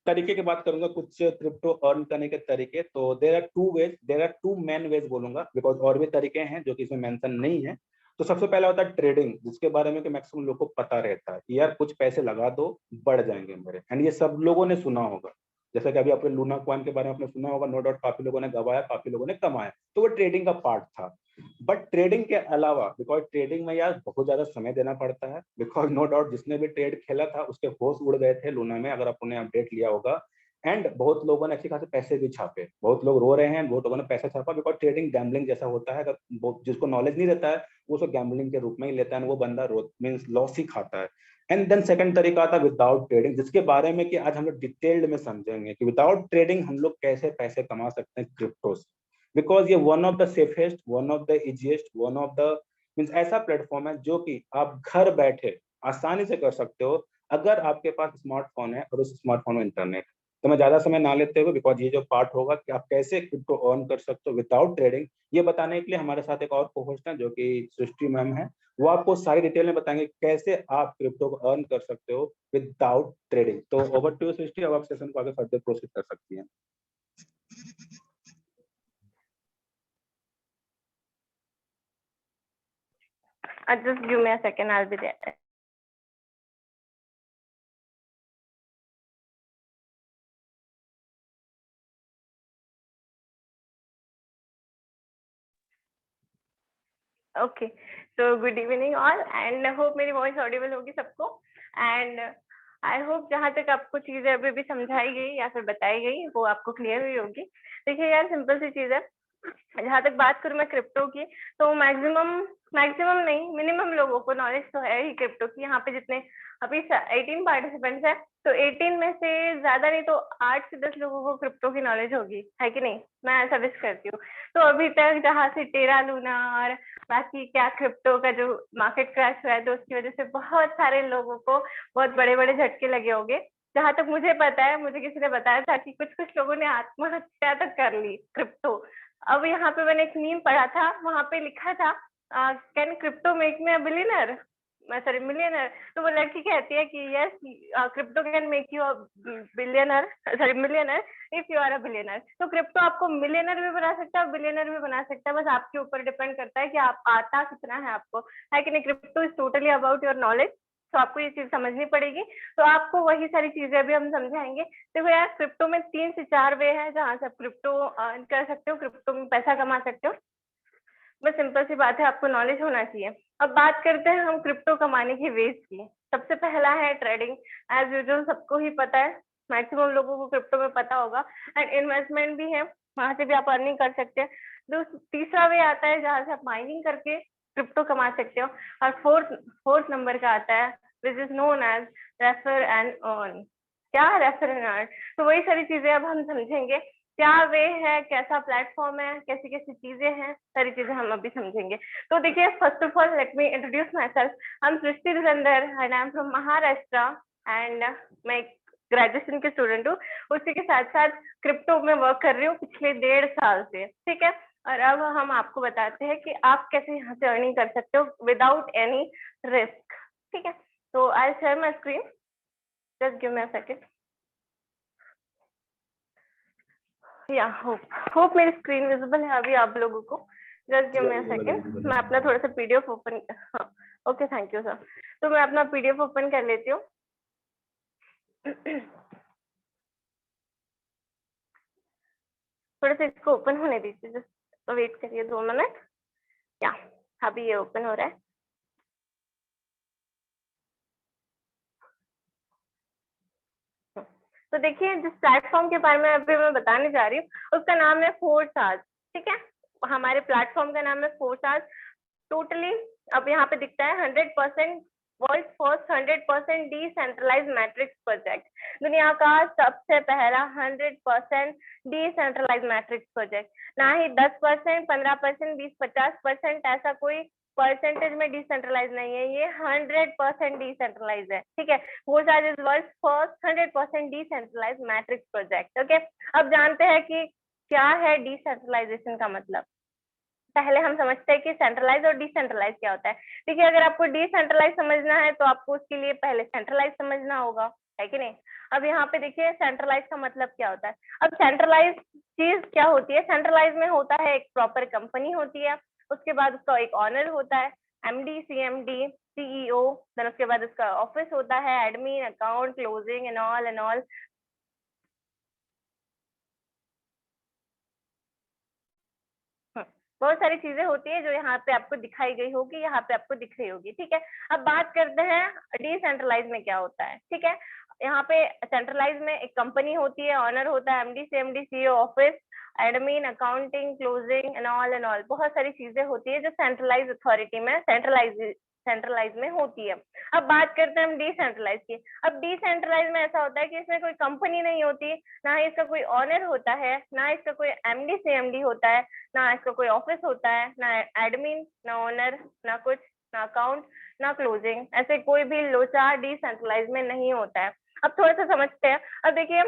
तरीके की बात करूंगा, कुछ क्रिप्टो अर्न करने के तरीके। तो there are two ways, there are two main ways बोलूंगा, बिकॉज और भी तरीके हैं जो कि इसमें मेंशन नहीं है। तो सबसे पहला होता है ट्रेडिंग, जिसके बारे में कि मैक्सिमम लोग को पता रहता है कि यार कुछ पैसे लगा दो, बढ़ जाएंगे मेरे, एंड ये सब लोगों ने सुना होगा। जैसे कि अभी आपने लूना कॉइन के बारे में आपने सुना होगा, नो डाउट काफी लोगों ने गवाया, काफी लोगों ने कमाया, तो वो ट्रेडिंग का पार्ट था। बट ट्रेडिंग के अलावा, बिकॉज ट्रेडिंग में यार बहुत ज्यादा समय देना पड़ता है, बिकॉज नो डाउट जिसने भी ट्रेड खेला था उसके होश उड़ गए थे लूना में, अगर आपने अपडेट लिया होगा। एंड बहुत लोगों ने अच्छी खासे पैसे भी छापे, बहुत लोग रो रहे हैं, बहुत लोगों ने पैसा छापा, बिकॉज ट्रेडिंग गैम्बलिंग जैसा होता है। अगर जिसको नॉलेज नहीं रहता है, वो उसको गैम्बलिंग के रूप में ही लेता है, वो बंदा मीन्स लॉस ही खाता है। एंड देन सेकंड तरीका आता है विदाउट ट्रेडिंग, जिसके बारे में कि आज हम लोग डिटेल्ड में समझेंगे कि विदाउट ट्रेडिंग हम लोग कैसे पैसे कमा सकते हैं क्रिप्टो से। बिकॉज ये one of the safest, one of the easiest, one of the means ऐसा प्लेटफॉर्म है जो कि आप घर बैठे आसानी से कर सकते हो, अगर आपके पास स्मार्टफोन है और उस स्मार्टफोन में इंटरनेट। तो मैं ज्यादा समय ना लेते हुए, बिकॉज ये जो पार्ट होगा कि आप कैसे क्रिप्टो अर्न कर सकते हो विदाउट ट्रेडिंग, ये बताने के लिए हमारे साथ एक और को होस्ट है जो कि सृष्टि मैम है। वो आपको सारी डिटेल में बताएंगे कैसे आप क्रिप्टो को अर्न कर सकते हो विदाउट ट्रेडिंग। तो ओवर टू सृष्टि, अब आप सेशन को आगे फर्दर प्रोसीड कर सकती हैं। Just give me a second, I'll be there. Okay, so good evening all, and hope मेरी वॉइस ऑडिबल होगी सबको। एंड आई होप जहाँ तक आपको चीजें अभी भी समझाई गई या फिर बताई गई वो आपको क्लियर हुई होगी। देखिए यार, सिंपल सी चीज है। जहाँ तक बात करूँ मैं क्रिप्टो की, तो मैक्सिमम नहीं, मिनिमम लोगों को नॉलेज तो है ही क्रिप्टो की। यहाँ पे जितने अभी 18 पार्टिसिपेंट्स है, तो 18 में से ज्यादा नहीं तो 8 से 10 लोगों को क्रिप्टो की नॉलेज होगी, है कि नहीं? मैं ऐसा विश करती हूँ। तो अभी तक जहाँ से टेरा लूना और बाकी क्या क्रिप्टो का जो मार्केट क्रैश हुआ है, तो उसकी वजह से बहुत सारे लोगों को बहुत बड़े बड़े झटके लगे होंगे। जहां तक मुझे पता है, मुझे किसी ने बताया था कि कुछ कुछ लोगों ने आत्महत्या तक कर ली क्रिप्टो। अब यहाँ पे मैंने एक मीम पढ़ा था, वहां पे लिखा था can crypto make me a billionaire, sorry millionaire. तो वो लड़की कहती है कि yes, crypto can make you a billionaire, sorry millionaire, if you are a billionaire. तो क्रिप्टो आपको मिलियनर भी बना सकता है, बिलियनर भी बना सकता है, बस आपके ऊपर डिपेंड करता है कि आप आता कितना है आपको, है कि नहीं? Crypto is totally about your knowledge, तो आपको ये चीज समझनी पड़ेगी। तो आपको वही सारी चीजें अभी हम समझाएंगे। देखो यार, क्रिप्टो में 3 से 4 वे है जहां से आप क्रिप्टो अर्न कर सकते हो, क्रिप्टो में पैसा कमा सकते हो। बस सिंपल सी बात है, आपको नॉलेज होना चाहिए। अब बात करते हैं हम क्रिप्टो कमाने के वेज की। सबसे पहला है ट्रेडिंग। एज यूजुअल सबको ही पता है, मैक्सिमम लोगों को क्रिप्टो में पता होगा। एंड इन्वेस्टमेंट भी है, वहां से भी आप अर्निंग कर सकते हैं। तीसरा वे आता है जहां से आप माइनिंग करके क्रिप्टो कमा सकते हो। और फोर्थ नंबर का आता है which is known as refer and earn. क्या रेफर एंड अर्न? तो वही सारी चीजें अब हम समझेंगे, क्या वे है, कैसा प्लेटफॉर्म है, कैसी कैसी चीजें हैं, सारी चीजें हम अभी समझेंगे। तो देखिए, first of all let me introduce myself. I am Srishti Dhurandhar and I am from Maharashtra and मैं ग्रेजुएशन की स्टूडेंट हूँ। उसी के साथ साथ क्रिप्टो में वर्क कर रही हूँ पिछले 1.5 साल से, ठीक है। और अब हम आपको बताते हैं कि आप कैसे यहाँ से अर्निंग कर सकते हो विदाउट एनी रिस्क, ठीक है। तो I share my screen, just give me a second. या होप मेरी स्क्रीन विजिबल है अभी आप लोगों को। Just give me a second, मैं अपना थोड़ा सा पीडीएफ ओपन, हाँ ओके, थैंक यू सर। तो मैं अपना पीडीएफ ओपन कर लेती हूँ। थोड़ा सा इसको ओपन होने दीजिए, जस्ट वेट करिए 2 मिनट। या अभी ये ओपन हो रहा है। तो देखिए, जिस प्लेटफॉर्म के बारे में अभी मैं बताने जा रही हूँ उसका नाम है फोर्साज, ठीक है। हमारे प्लेटफॉर्म का नाम है फोर्साज। टोटली अब यहाँ पे दिखता है 100% world first 100% decentralise matrix project, दुनिया का सबसे पहला 100% डिसेंट्रलाइज मैट्रिक्स प्रोजेक्ट। ना ही 10%, 15%, 20-50% ऐसा कोई परसेंटेज में डिसेंट्रलाइज नहीं है, ये 100% डिसेंट्रलाइज है, ठीक है। Forsage is world first 100% decentralise matrix project, okay. अब जानते हैं कि क्या है डिसेंट्रलाइजेशन का मतलब। पहले हम समझते हैं कि सेंट्रलाइज और डिसेंट्रलाइज क्या होता है। देखिए, अगर आपको डिसेंट्रलाइज समझना है तो आपको उसके लिए पहले सेंट्रलाइज समझना होगा, है कि नहीं। अब यहाँ पे देखिए, सेंट्रलाइज का मतलब क्या होता है। अब सेंट्रलाइज चीज क्या होती है, सेंट्रलाइज में होता है एक प्रॉपर कंपनी होती है, उसके बाद उसका एक ऑनर होता है, एमडी, सीएमडी, सीईओ, देन उसके बाद उसका ऑफिस होता है, admin, account, closing and all. बहुत सारी चीजें होती है जो यहाँ पे आपको दिखाई गई होगी, यहाँ पे आपको दिख रही होगी, ठीक है। अब बात करते हैं डिसेंट्रलाइज में क्या होता है, ठीक है। यहाँ पे सेंट्रलाइज में एक कंपनी होती है, ऑनर होता है, MD, CMD, CEO, office, admin, accounting, closing and all. बहुत सारी चीजें होती है जो सेंट्रलाइज अथॉरिटी में सेंट्रलाइज में होती है। अब बात करते हैं हम डिसेंट्रलाइज की। अब डिसेंट्रलाइज में ऐसा होता है कि इसमें कोई कंपनी नहीं होती, ना ही इसका कोई ऑनर होता है, ना इसका कोई एमडी, सीएमडी होता है, ना इसका कोई ऑफिस होता है, ना एडमिन, ना ओनर, ना कुछ, ना अकाउंट, ना क्लोजिंग, ऐसे कोई भी लोचा डिसेंट्रलाइज में नहीं होता है। अब थोड़ा सा समझते हैं। अब देखिए,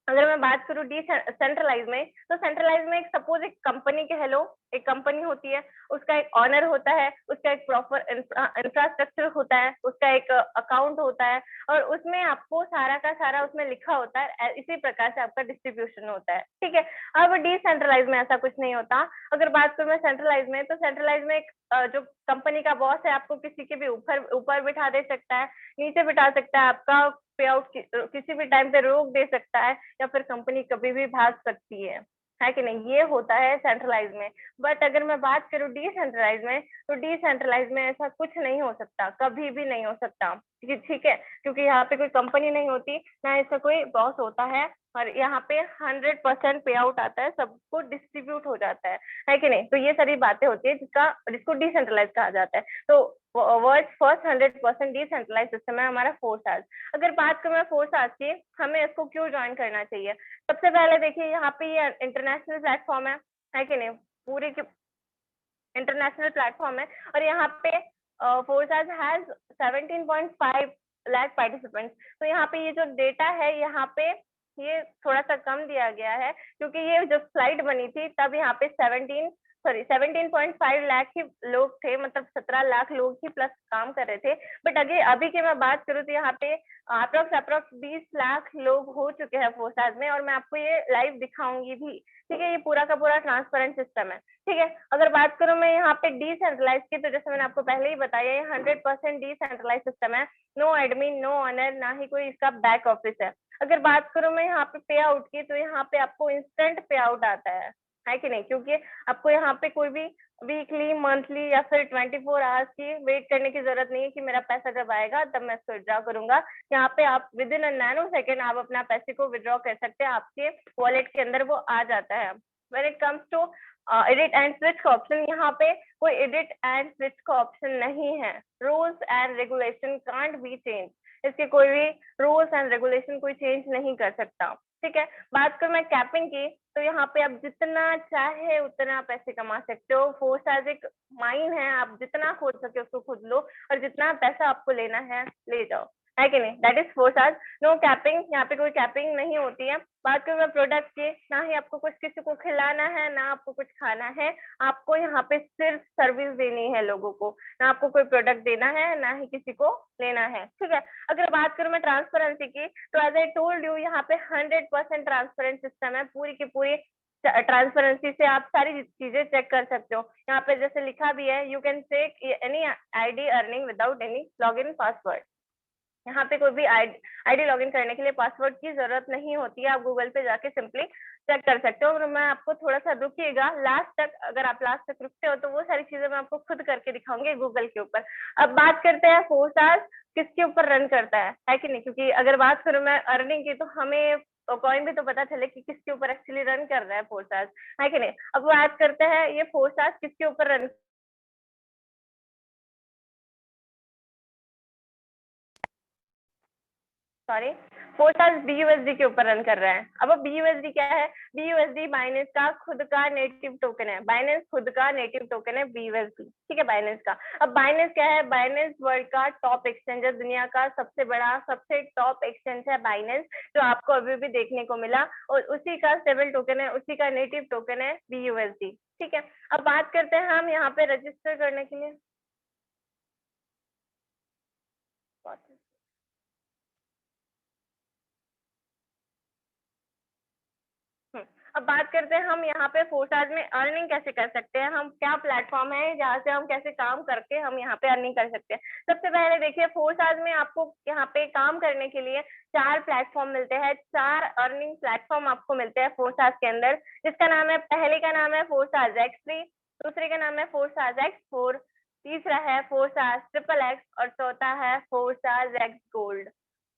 अगर मैं बात करूँ सेंट्रलाइज में, तो सेंट्रलाइज में एक सपोज एक कंपनी कह लो, एक कंपनी होती है, उसका एक ऑनर होता है, उसका एक प्रॉपर इंफ्रास्ट्रक्चर होता है, उसका एक अकाउंट होता है, और उसमें आपको सारा का सारा उसमें लिखा होता है, इसी प्रकार से आपका डिस्ट्रीब्यूशन होता है, ठीक है। अब डिसेंट्रलाइज में ऐसा कुछ नहीं होता। अगर बात करूँ मैं सेंट्रलाइज में, तो सेंट्रलाइज में एक जो कंपनी का बॉस है आपको किसी के भी ऊपर बिठा दे सकता है, नीचे बिठा सकता है, आपका पे आउट किसी भी टाइम पे रोक दे सकता है, या फिर कंपनी कभी भी भाग सकती है कि नहीं। ये होता है सेंट्रलाइज में। बट अगर मैं बात करूँ डिसेंट्रलाइज में, तो डिसेंट्रलाइज में ऐसा कुछ नहीं हो सकता, कभी भी नहीं हो सकता, ठीक है, क्योंकि यहाँ पे कोई कंपनी नहीं होती, ना इसका कोई बॉस होता है, और यहाँ पे 100% पे आउट आता है, सबको डिस्ट्रीब्यूट हो जाता है कि नहीं। तो ये सारी बातें होती है जिसको डिसेंट्रलाइज कहा जाता है। तो वर्ल्ड फर्स्ट 100% डिसेंट्रलाइज सिस्टम है हमारा फोर्साज। अगर बात करूँ मैं फोर्साज की, हमें इसको क्यों ज्वाइन करना चाहिए। सबसे पहले देखिए, यहाँ पे ये इंटरनेशनल प्लेटफॉर्म है कि नहीं, पूरे के इंटरनेशनल प्लेटफॉर्म है, और यहाँ पे फोर्साज हैज 17.5 लाख पार्टिसिपेंट्स। तो यहाँ पे ये जो डेटा है, यहाँ पे ये थोड़ा सा कम दिया गया है, क्योंकि ये जब स्लाइड बनी थी तब यहाँ पे 17.5 लाख ही लोग थे, मतलब 17 लाख लोग ही प्लस काम कर रहे थे। बट अभी की मैं बात करूँ तो यहाँ पे अप्रोक्स 20 लाख लोग हो चुके हैं फोर्साज में, और मैं आपको ये लाइव दिखाऊंगी भी, ठीक है। ये पूरा का पूरा ट्रांसपेरेंट सिस्टम है, ठीक है। अगर बात करूँ मैं यहाँ पे डिसेंट्रलाइज की, तो जैसे मैंने आपको पहले ही बताया, ये 100% डिसेंट्रलाइज सिस्टम है। नो एडमिन, नो ऑनर, ना ही कोई इसका बैक ऑफिस है। अगर बात करूँ मैं यहाँ पे पे आउट की, तो यहाँ पे आपको इंस्टेंट पे आउट आता है कि नहीं, क्योंकि आपको यहाँ पे कोई भी वीकली, मंथली या फिर 24 आवर्स की वेट करने की जरूरत नहीं है कि मेरा पैसा जब आएगा तब मैं इसको विड्रॉ करूंगा। यहाँ पे आप with in a nano second आप अपना पैसे को विड्रॉ कर सकते हैं, आपके वॉलेट के अंदर वो आ जाता है। When it comes to edit and switch का ऑप्शन, यहाँ पे कोई एडिट एंड स्विच का ऑप्शन नहीं है। Rules and regulation can't be change, इसके कोई भी रूल्स एंड रेगुलेशन कोई चेंज नहीं कर सकता, ठीक है। बात करूं मैं कैपिंग की, तो यहाँ पे आप जितना चाहे उतना पैसे कमा सकते हो। 4 स्टार्स एक माइन है, आप जितना खोद सके उसको खोद लो और जितना पैसा आपको लेना है ले जाओ, है कि नहीं। That is 4 stars, no capping, यहाँ पे कोई कैपिंग नहीं होती है। बात करूं मैं प्रोडक्ट की, ना ही आपको कुछ किसी को खिलाना है, ना आपको कुछ खाना है, आपको यहाँ पे सिर्फ सर्विस देनी है लोगों को, ना आपको कोई प्रोडक्ट देना है, ना ही किसी को लेना है, ठीक है। अगर बात करूं मैं ट्रांसपेरेंसी की, तो एज आई टोल्ड यू, यहाँ पे 100% ट्रांसपेरेंट सिस्टम है। पूरी की पूरी ट्रांसपेरेंसी से आप सारी चीजें चेक कर सकते हो। यहाँ पे जैसे लिखा भी है, you can check any ID earning without any log in password. यहाँ पे कोई भी आईडी लॉगिन करने के लिए पासवर्ड की जरूरत नहीं होती है, आप गूगल पे जाके सिंपली चेक कर सकते हो। और मैं आपको थोड़ा सा रुकिएगा लास्ट तक, अगर आप लास्ट तक रुकते हो तो वो सारी चीजें मैं आपको खुद करके दिखाऊंगी गूगल के ऊपर। अब बात करते हैं 4 स्टार्स किसके ऊपर रन करता है कि नहीं, क्योंकि अगर बात करूं मैं अर्निंग की तो हमें कॉइन भी तो पता चले कि किसके ऊपर एक्चुअली रन कर रहा है 4 स्टार्स, है कि नहीं। अब बात करते हैं ये 4 स्टार्स किसके ऊपर रन, सॉरी 4 स्टार्स BUSD के ऊपर रन कर रहा है। अब BUSD क्या है, BUSD बाइनेंस का खुद का नेटिव टोकन है, बाइनेंस खुद का नेटिव टोकन है BUSD, ठीक है, बाइनेंस का। अब बाइनेंस क्या है, बाइनेंस वर्ल्ड का टॉप एक्सचेंज है, दुनिया का सबसे बड़ा सबसे टॉप एक्सचेंज है बाइनेंस, जो आपको अभी भी देखने को मिला, और उसी का स्टेबल टोकन है, उसी का नेटिव टोकन है BUSD, ठीक है। अब बात करते हैं हम यहाँ पे रजिस्टर करने के लिए, अब बात करते हैं हम यहाँ पे 4 स्टार्स में अर्निंग कैसे कर सकते हैं, हम क्या प्लेटफॉर्म है जहाँ से हम कैसे काम करके हम यहाँ पे अर्निंग कर सकते हैं। सबसे पहले देखिए 4 स्टार्स में आपको यहाँ पे काम करने के लिए 4 प्लेटफॉर्म मिलते हैं, 4 अर्निंग प्लेटफॉर्म आपको मिलते हैं 4 स्टार्स के अंदर, जिसका नाम है, पहले का नाम है 4 स्टार्स X3, दूसरे का नाम है 4 स्टार्स X4, तीसरा है 4 स्टार्स XXX और चौथा है 4 स्टार्स X गोल्ड।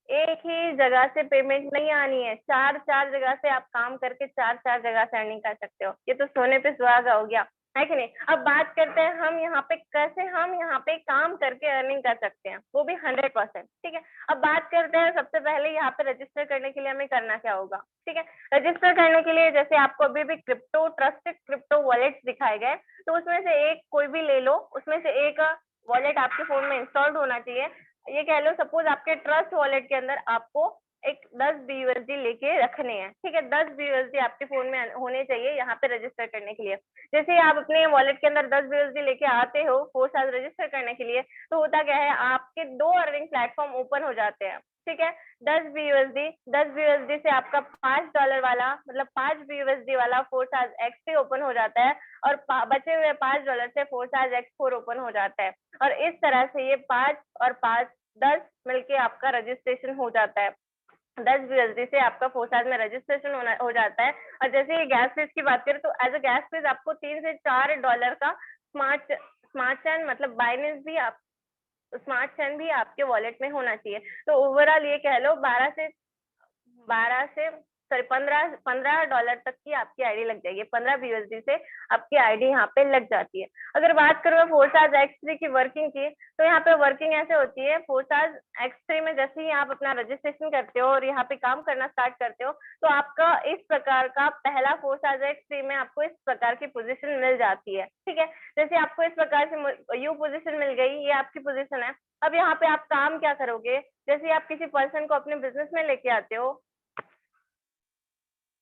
एक ही जगह से पेमेंट नहीं आनी है, 4 जगह से आप काम करके 4 जगह से अर्निंग कर सकते हो। ये तो सोने पे सुहागा हो गया, है कि नहीं। अब बात करते हैं हम यहाँ पे कैसे हम यहाँ पे काम करके अर्निंग कर सकते हैं, वो भी 100%, ठीक है। अब बात करते हैं सबसे पहले यहाँ पे रजिस्टर करने के लिए हमें करना क्या होगा, ठीक है। रजिस्टर करने के लिए जैसे आपको अभी भी क्रिप्टो ट्रस्टेड क्रिप्टो वॉलेट दिखाए गए, तो उसमें से एक कोई भी ले लो, उसमें से एक वॉलेट आपके फोन में इंस्टॉल्ड होना चाहिए। ये कह लो सपोज आपके ट्रस्ट वॉलेट के अंदर आपको एक 10 BUSD लेके रखने हैं, ठीक है, 10 BUSD आपके फोन में होने चाहिए यहाँ पे रजिस्टर करने के लिए। जैसे ही आप अपने वॉलेट के अंदर 10 BUSD लेके आते हो 4 स्टार्स रजिस्टर करने के लिए, तो होता क्या है, आपके 2 अर्निंग प्लेटफॉर्म ओपन हो जाते हैं, ठीक है। 10 BUSD से आपका $5 वाला मतलब 5 BUSD वाला 4 स्टार्स X3 ओपन हो जाता है, और बचे हुए $5 से 4 स्टार्स X4 ओपन हो जाता है। और इस तरह से ये 5 और 5 10 मिलके आपका रजिस्ट्रेशन हो जाता है। 10 BUSD से आपका 4 स्टार्स में रजिस्ट्रेशन हो जाता है। और जैसे ये गैस फीस की बात करें, तो एज अ गैस फीस आपको $3 से $4 का स्मार्ट चैन मतलब बाइनेंस भी आप स्मार्ट चैन भी आपके वॉलेट में होना चाहिए। तो ओवरऑल ये कह लो 12 से सॉरी $15 तक की आपकी आईडी लग जाएगी, 15 BUSD से आपकी आईडी यहाँ पे लग जाती है। अगर बात करूँ 4 स्टार्स X3 की वर्किंग की, तो यहाँ पे वर्किंग ऐसे होती है, 4 स्टार्स X3 में जैसे ही आप अपना रजिस्ट्रेशन करते हो और यहाँ पे काम करना स्टार्ट करते हो, तो आपका इस प्रकार का पहला 4 स्टार्स X3 में आपको इस प्रकार की पोजीशन मिल जाती है, ठीक है। जैसे आपको इस प्रकार से यू पोजीशन मिल गई, ये आपकी पोजीशन है। अब यहाँ पे आप काम क्या करोगे, जैसे आप किसी पर्सन को अपने बिजनेस में लेके आते हो,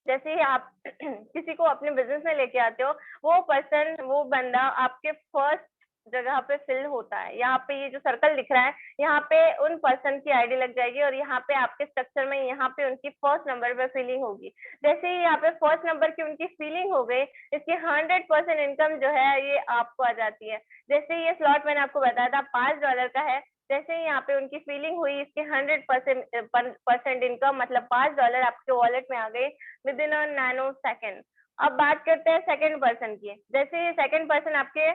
जैसे ही आप किसी को अपने बिजनेस में लेके आते हो, वो पर्सन वो बंदा आपके फर्स्ट जगह पे फिल होता है। यहाँ पे ये जो सर्कल दिख रहा है, यहाँ पे उन पर्सन की आईडी लग जाएगी, और यहाँ पे आपके स्ट्रक्चर में यहाँ पे उनकी फर्स्ट नंबर पे फिलिंग होगी। जैसे ही यहाँ पे फर्स्ट नंबर की उनकी फिलिंग हो गई, इसकी 100% इनकम जो है ये आपको आ जाती है। जैसे ये स्लॉट मैंने आपको बताया था $5 का है, जैसे ही यहाँ पे उनकी फीलिंग हुई, इसके 100% इनकम मतलब $5 आपके वॉलेट में आ गई with in a nano second. अब बात करते हैं सेकंड पर्सन की। जैसे सेकंड पर्सन आपके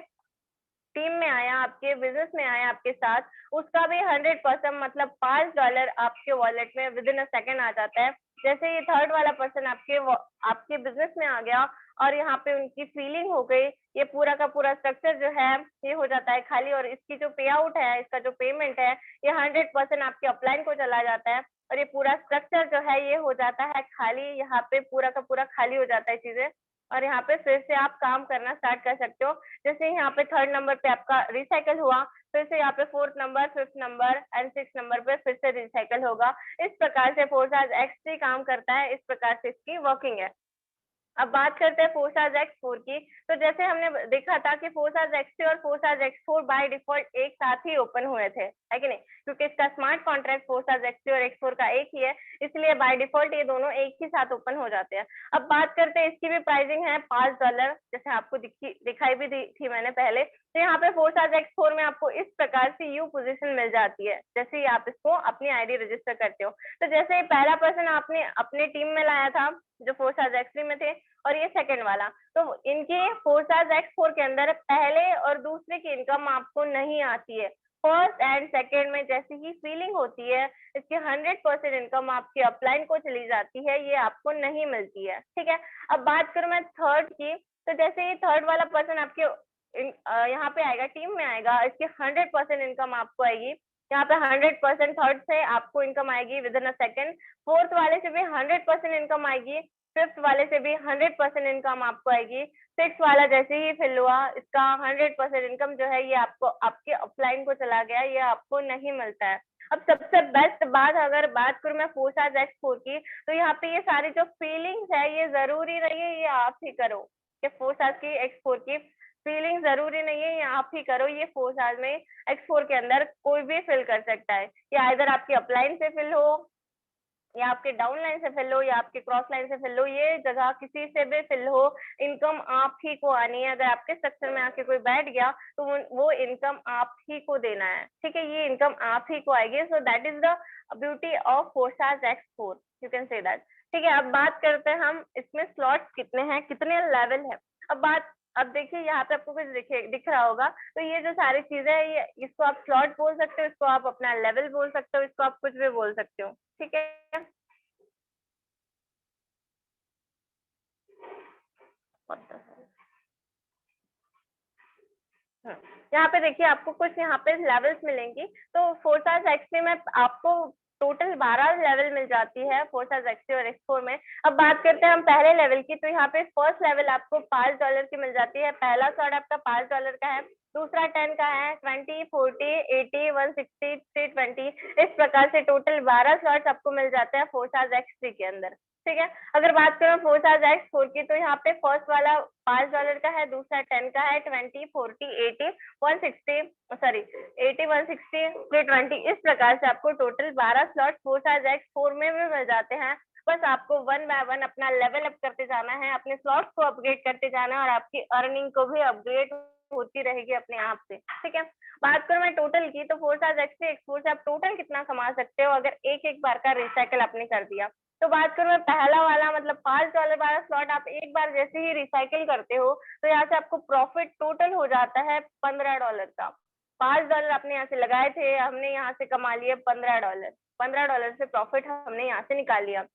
टीम में आया, आपके बिजनेस में आया आपके साथ, उसका भी 100% मतलब $5 आपके वॉलेट में विद इन अ सेकेंड आ जाता है। जैसे ये थर्ड वाला पर्सन आपके बिजनेस में आ गया, और यहाँ पे उनकी फीलिंग हो गई, ये पूरा का पूरा स्ट्रक्चर जो है ये हो जाता है खाली, और इसकी जो पे आउट है, इसका जो पेमेंट है ये 100% आपके अपलाइन को चला जाता है, और ये पूरा स्ट्रक्चर जो है ये हो जाता है खाली, यहाँ पे पूरा का पूरा खाली हो जाता है चीजें, और यहाँ पे फिर से आप काम करना स्टार्ट कर सकते हो। जैसे यहाँ पे 3rd नंबर पे आपका रिसाइकल हुआ, फिर से यहाँ पे 4th number, 5th number and 6th number पे फिर से रिसाइकल होगा। इस प्रकार से फोर्साज X3 काम करता है, इस प्रकार से इसकी वर्किंग है। अब बात करते हैं फोर्साज X4 की। तो जैसे हमने देखा था कि फोर्साज X3 और फोर्साज X4 बाय डिफॉल्ट एक साथ ही ओपन हुए थे, है कि नहीं, क्योंकि इसका स्मार्ट कॉन्ट्रैक्ट फोर्साज X3 और X4 का एक ही है, इसलिए बाय डिफॉल्ट ये दोनों एक ही साथ ओपन हो जाते हैं। अब बात करते हैं इसकी भी प्राइसिंग है $5, जैसे आपको दिखाई भी दी थी मैंने पहले। तो यहाँ पे फोर्साज X4 में आपको इस प्रकार से यू पोजीशन मिल जाती है, जैसे ही आप इसको अपनी आईडी रजिस्टर करते हो। तो जैसे पहला पर्सन आपने अपने टीम में लाया था जो फोर्साज X3 में थे, और ये सेकंड वाला, तो इनके फोर्साज X4 के अंदर पहले और दूसरे की इनकम आपको नहीं आती है। फर्स्ट एंड सेकंड में जैसी ही फीलिंग होती है, इसकी 100% इनकम आपके अपलाइन को चली जाती है, ये आपको नहीं मिलती है, ठीक है। अब बात करूं मैं थर्ड की, तो जैसे ये थर्ड वाला पर्सन आपके यहाँ पे आएगा, टीम में आएगा, इसकी 100% इनकम आपको आएगी, यहाँ पे 100% थर्ड से आपको इनकम आएगी with in a second, fourth वाले से भी 100% इनकम आएगी, फिफ्थ वाले से भी 100% इनकम आपको आएगी, सिक्स वाला जैसे ही फिल हुआ इसका 100% इनकम जो है ये आपको आपके अपलाइन को चला गया, ये आपको नहीं मिलता है। अब सबसे बेस्ट बात अगर बात करूं मैं फोर्साज X4 की, तो यहाँ पे ये सारी जो फीलिंग्स है ये जरूरी नहीं है ये आप ही करो, कि फोर्साज की X4 की फीलिंग जरूरी नहीं है ये आप ही करो, ये फोर्साज में X4 के अंदर कोई भी फिल कर सकता है, या इधर आपकी अपलाइन से फिल हो, या आपके डाउन लाइन से फिल हो, या आपके क्रॉस लाइन से फिल हो, ये जगह किसी से भी फिल हो, इनकम आप ही को आनी है। अगर आपके स्ट्रक्चर में आके कोई बैठ गया तो वो इनकम आप ही को देना है, ठीक है, ये इनकम आप ही को आएगी। So that is the beauty of Forsage X4, you can say that, ठीक है। अब बात करते हैं हम इसमें स्लॉट्स कितने हैं, कितने लेवल है। अब देखिए यहाँ पे आपको कुछ दिख रहा होगा, तो ये जो सारी चीजें है, ये इसको आप स्लॉट बोल सकते हो, इसको आप अपना लेवल बोल सकते हो, इसको आप कुछ भी बोल सकते हो, ठीक है। यहाँ पे देखिए आपको कुछ यहाँ पे लेवल्स मिलेंगी। तो फोर्साज X3 में आपको टोटल 12 लेवल मिल जाती है फोर्साज X3 और X4 में। अब बात करते हैं हम पहले लेवल की, तो यहाँ पे फर्स्ट लेवल आपको $5 की मिल जाती है, पहला स्लॉट आपका $5 का है, दूसरा 10 का है, 20, 40, 80, 160, 320, इस प्रकार से टोटल 12 स्लॉट्स आपको मिल जाते हैं फोर्साज X3 के अंदर, ठीक है। अगर बात करें फोर्साज X4 की, तो यहाँ पे फर्स्ट वाला $5 का है, दूसरा 10 का है, 20, 40, 80, 160, सॉरी 80, 160, 320, इस प्रकार से आपको टोटल 12 स्लॉट फोर्साज X4 में भी मिल जाते हैं। बस आपको वन बाय वन अपना लेवल अप करते जाना है, अपने स्लॉट्स को अपग्रेड करते जाना है, और आपकी अर्निंग को भी अपग्रेड होती रहेगी अपने आप से, ठीक है। बात करूं मैं टोटल की, तो फोर्साज X3, X4 से आप टोटल कितना कमा सकते हो अगर एक बार का रिसाइकल आपने कर दिया। तो बात करूं मैं पहला वाला, मतलब $5 वाला स्लॉट आप एक बार जैसे ही रिसाइकिल करते हो, तो यहाँ से आपको प्रॉफिट टोटल हो जाता है $15 का। $5 आपने यहाँ से लगाए थे, हमने यहाँ से कमा लिए $15, $15 से प्रॉफिट हमने यहाँ से निकाल लिया।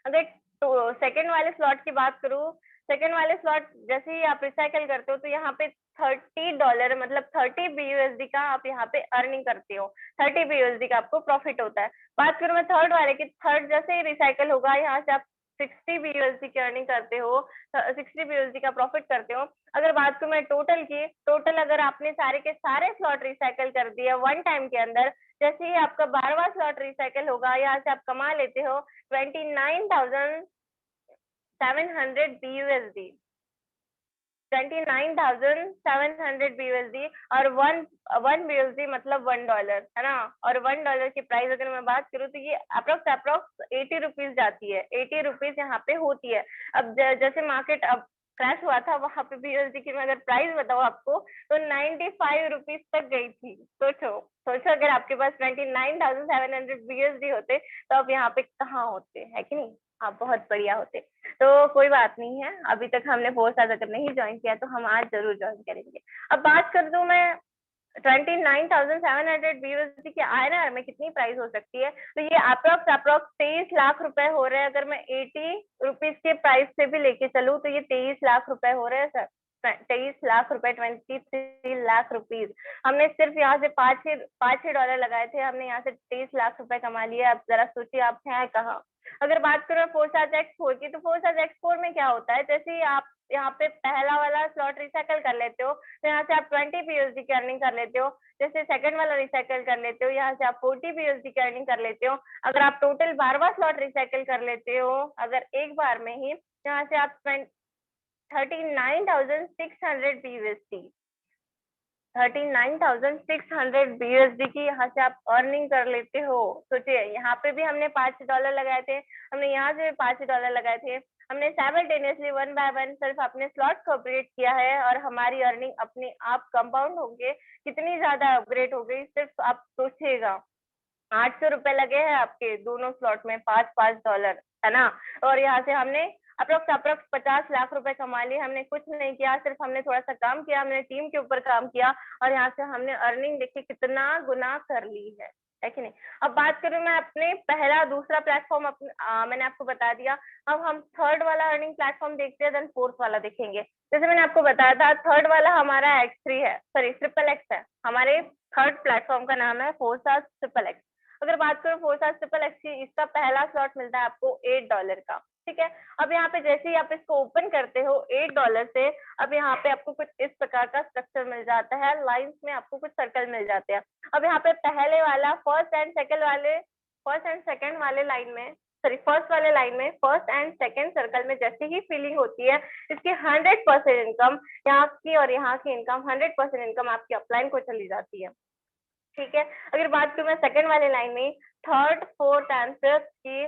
अगर तो सेकंड वाले स्लॉट की बात करूं, सेकंड वाले स्लॉट जैसे ही आप रिसाइकिल करते हो, तो यहाँ पे $30 मतलब 30 BUSD का आप यहाँ पे अर्निंग करते हो, 30 BUSD का आपको प्रॉफिट होता है। बात करूं मैं थर्ड वाले की, थर्ड जैसे ही रिसाइकिल होगा, यहाँ से आप 60 BUSD की अर्निंग करते हो, 60 BUSD का प्रॉफिट करते हो। अगर बात करूं मैं टोटल की, टोटल अगर आपने सारे के सारे स्लॉट रिसाइकिल कर दिया वन टाइम के अंदर, जैसे ही आपका 12वां स्लॉट रिसाइकिल होगा, यहाँ से आप कमा लेते हो 29,700 BUSD, 29,700 BUSD, और वन BUSD मतलब $1, है ना। और $1 की प्राइस अगर मैं बात करूँ, तो ये अप्रोक्स 80 रुपीज जाती है, 80 रुपीज यहाँ पे होती है। अब जैसे मार्केट अब क्रैश हुआ था, वहां पे BUSD की मैं अगर प्राइस बताऊँ आपको, तो 95 रुपीज तक गई थी। सोचो अगर आपके पास 29,700 BUSD होते, तो अब यहाँ पे कहाँ होते, है कि नहीं। आप बहुत बढ़िया होते। तो कोई बात नहीं है, अभी तक हमने फोर्साज अगर नहीं ज्वाइन किया तो हम आज जरूर ज्वाइन करेंगे। अब बात कर दूं मैं 29,700 BUSD के INR में कितनी प्राइस हो सकती है? तो ये अप्रोक्स 23 लाख रुपए हो रहे हैं। अगर मैं 80 रुपीज के प्राइस से भी लेके चलूँ तो ये 23 लाख रुपए हो रहे हैं सर। 23 लाख रुपए, 23 लाख रुपीज। हमने सिर्फ यहाँ से पाँच ही डॉलर लगाए थे, हमने यहाँ से 23 लाख रुपए कमा लिया। अब जरा सोचिए आप हैं कहाँ। अगर बात करें फोर्साज X4 की, तो फोर्साज X4 में क्या होता है, जैसे ही आप यहाँ पे पहला वाला स्लॉट रिसाइकल कर लेते हो तो यहाँ से आप 20 BUSD की अर्निंग कर लेते हो। जैसे सेकंड वाला रिसाइकल कर लेते हो, यहाँ से आप 40 BUSD की अर्निंग कर लेते हो। अगर आप टोटल 12वां स्लॉट रिसाइकल कर लेते हो अगर एक बार में ही, यहाँ से आप 39,600 BUSD 39,600 BUSD की यहाँ से आप अर्निंग कर लेते हो। सोचिए, यहाँ पे भी हमने $5 लगाए थे, हमने यहाँ से भी $5 लगाए थे। हमने साइमल्टेनियसली 1 बाय 1 सिर्फ अपने स्लॉट को अपग्रेड किया है और हमारी अर्निंग अपने आप कंपाउंड होंगे। कितनी ज्यादा अपग्रेड हो गई, सिर्फ आप सोचिएगा। 800 रुपए लगे हैं आपके दोनों स्लॉट में, $5 है ना। और यहाँ से हमने अप्रोक्स 50 लाख रुपए कमा लिए। हमने कुछ नहीं किया, सिर्फ हमने थोड़ा सा काम किया, हमने टीम के ऊपर काम किया और यहाँ से हमने अर्निंग देखिए कितना गुना कर ली है कि नहीं। अब बात करूं मैं अपने पहला दूसरा प्लेटफॉर्म मैंने आपको बता दिया। अब हम थर्ड वाला अर्निंग प्लेटफॉर्म देखते हैं, देन फोर्थ वाला देखेंगे। जैसे मैंने आपको बताया था, थर्ड वाला हमारा X3 है, सॉरी XXX है। हमारे थर्ड प्लेटफॉर्म का नाम है फोर्साज XXX। अगर बात करो फोर्साज XXX की, इसका पहला स्लॉट मिलता है आपको $8 का। ठीक है, अब यहाँ पे जैसे ही आप इसको ओपन करते हो $8 से, अब यहाँ पे आपको कुछ इस प्रकार का स्ट्रक्चर मिल जाता है। लाइंस में आपको कुछ सर्कल मिल जाते हैं। अब यहाँ पे पहले वाला फर्स्ट एंड सेकंड वाले लाइन में, सॉरी फर्स्ट वाले लाइन में फर्स्ट एंड सेकंड सर्कल में जैसे ही फिलिंग होती है, इसकी 100% इनकम यहाँ की और यहाँ की इनकम 100% इनकम आपकी अपलाइन को चली जाती है। ठीक है, अगर बात करूं मैं सेकंड वाले लाइन में, थर्ड फोर्थ एंड फिफ्थ की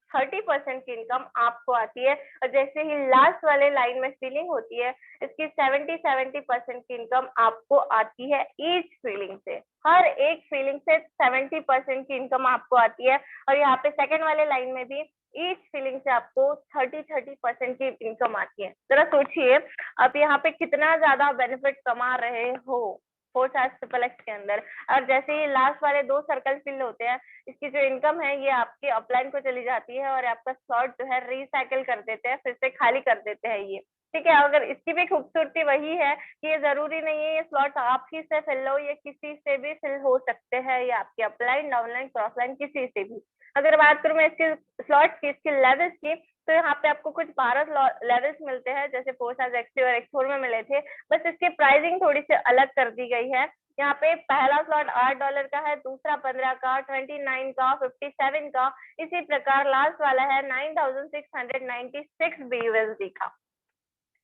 30% की इनकम आपको आती है। और जैसे ही लास्ट वाले लाइन में फिलिंग होती है, इसकी 70% की इनकम आपको आती है ईच फीलिंग से। हर एक फीलिंग से 70% की इनकम आपको आती है। और यहाँ पे सेकंड वाले लाइन में भी ईच फीलिंग से आपको 30% की इनकम आती है। जरा सोचिए आप यहाँ पे कितना ज्यादा बेनिफिट कमा रहे हो फोर्साज XXX के अंदर। और जैसे ही लास्ट वाले 2 सर्कल फिल होते हैं, इसकी जो इनकम है ये आपके अपलाइन को चली जाती है और आपका स्लॉट जो है रिसाइकिल कर देते हैं, फिर से खाली कर देते हैं ये। ठीक है, अगर इसकी भी खूबसूरती वही है कि ये जरूरी नहीं है ये स्लॉट आप ही से फिल हो, ये किसी से भी फिल हो सकते हैं, ये आपके अपलाइन डाउनलाइन क्रॉसलाइन किसी से भी। अगर बात करूं मैं इसके स्लॉट की, इसके लेवल्स की, तो यहाँ पे आपको कुछ 12 लेवल्स मिलते हैं, जैसे फोर्साज X3 और X4 में मिले थे। बस इसकी प्राइसिंग थोड़ी सी अलग कर दी गई है। यहाँ पे पहला स्लॉट $8 का है, दूसरा 15 का, 29 का, 57 का, इसी प्रकार लास्ट वाला है 9,696 BUSD का।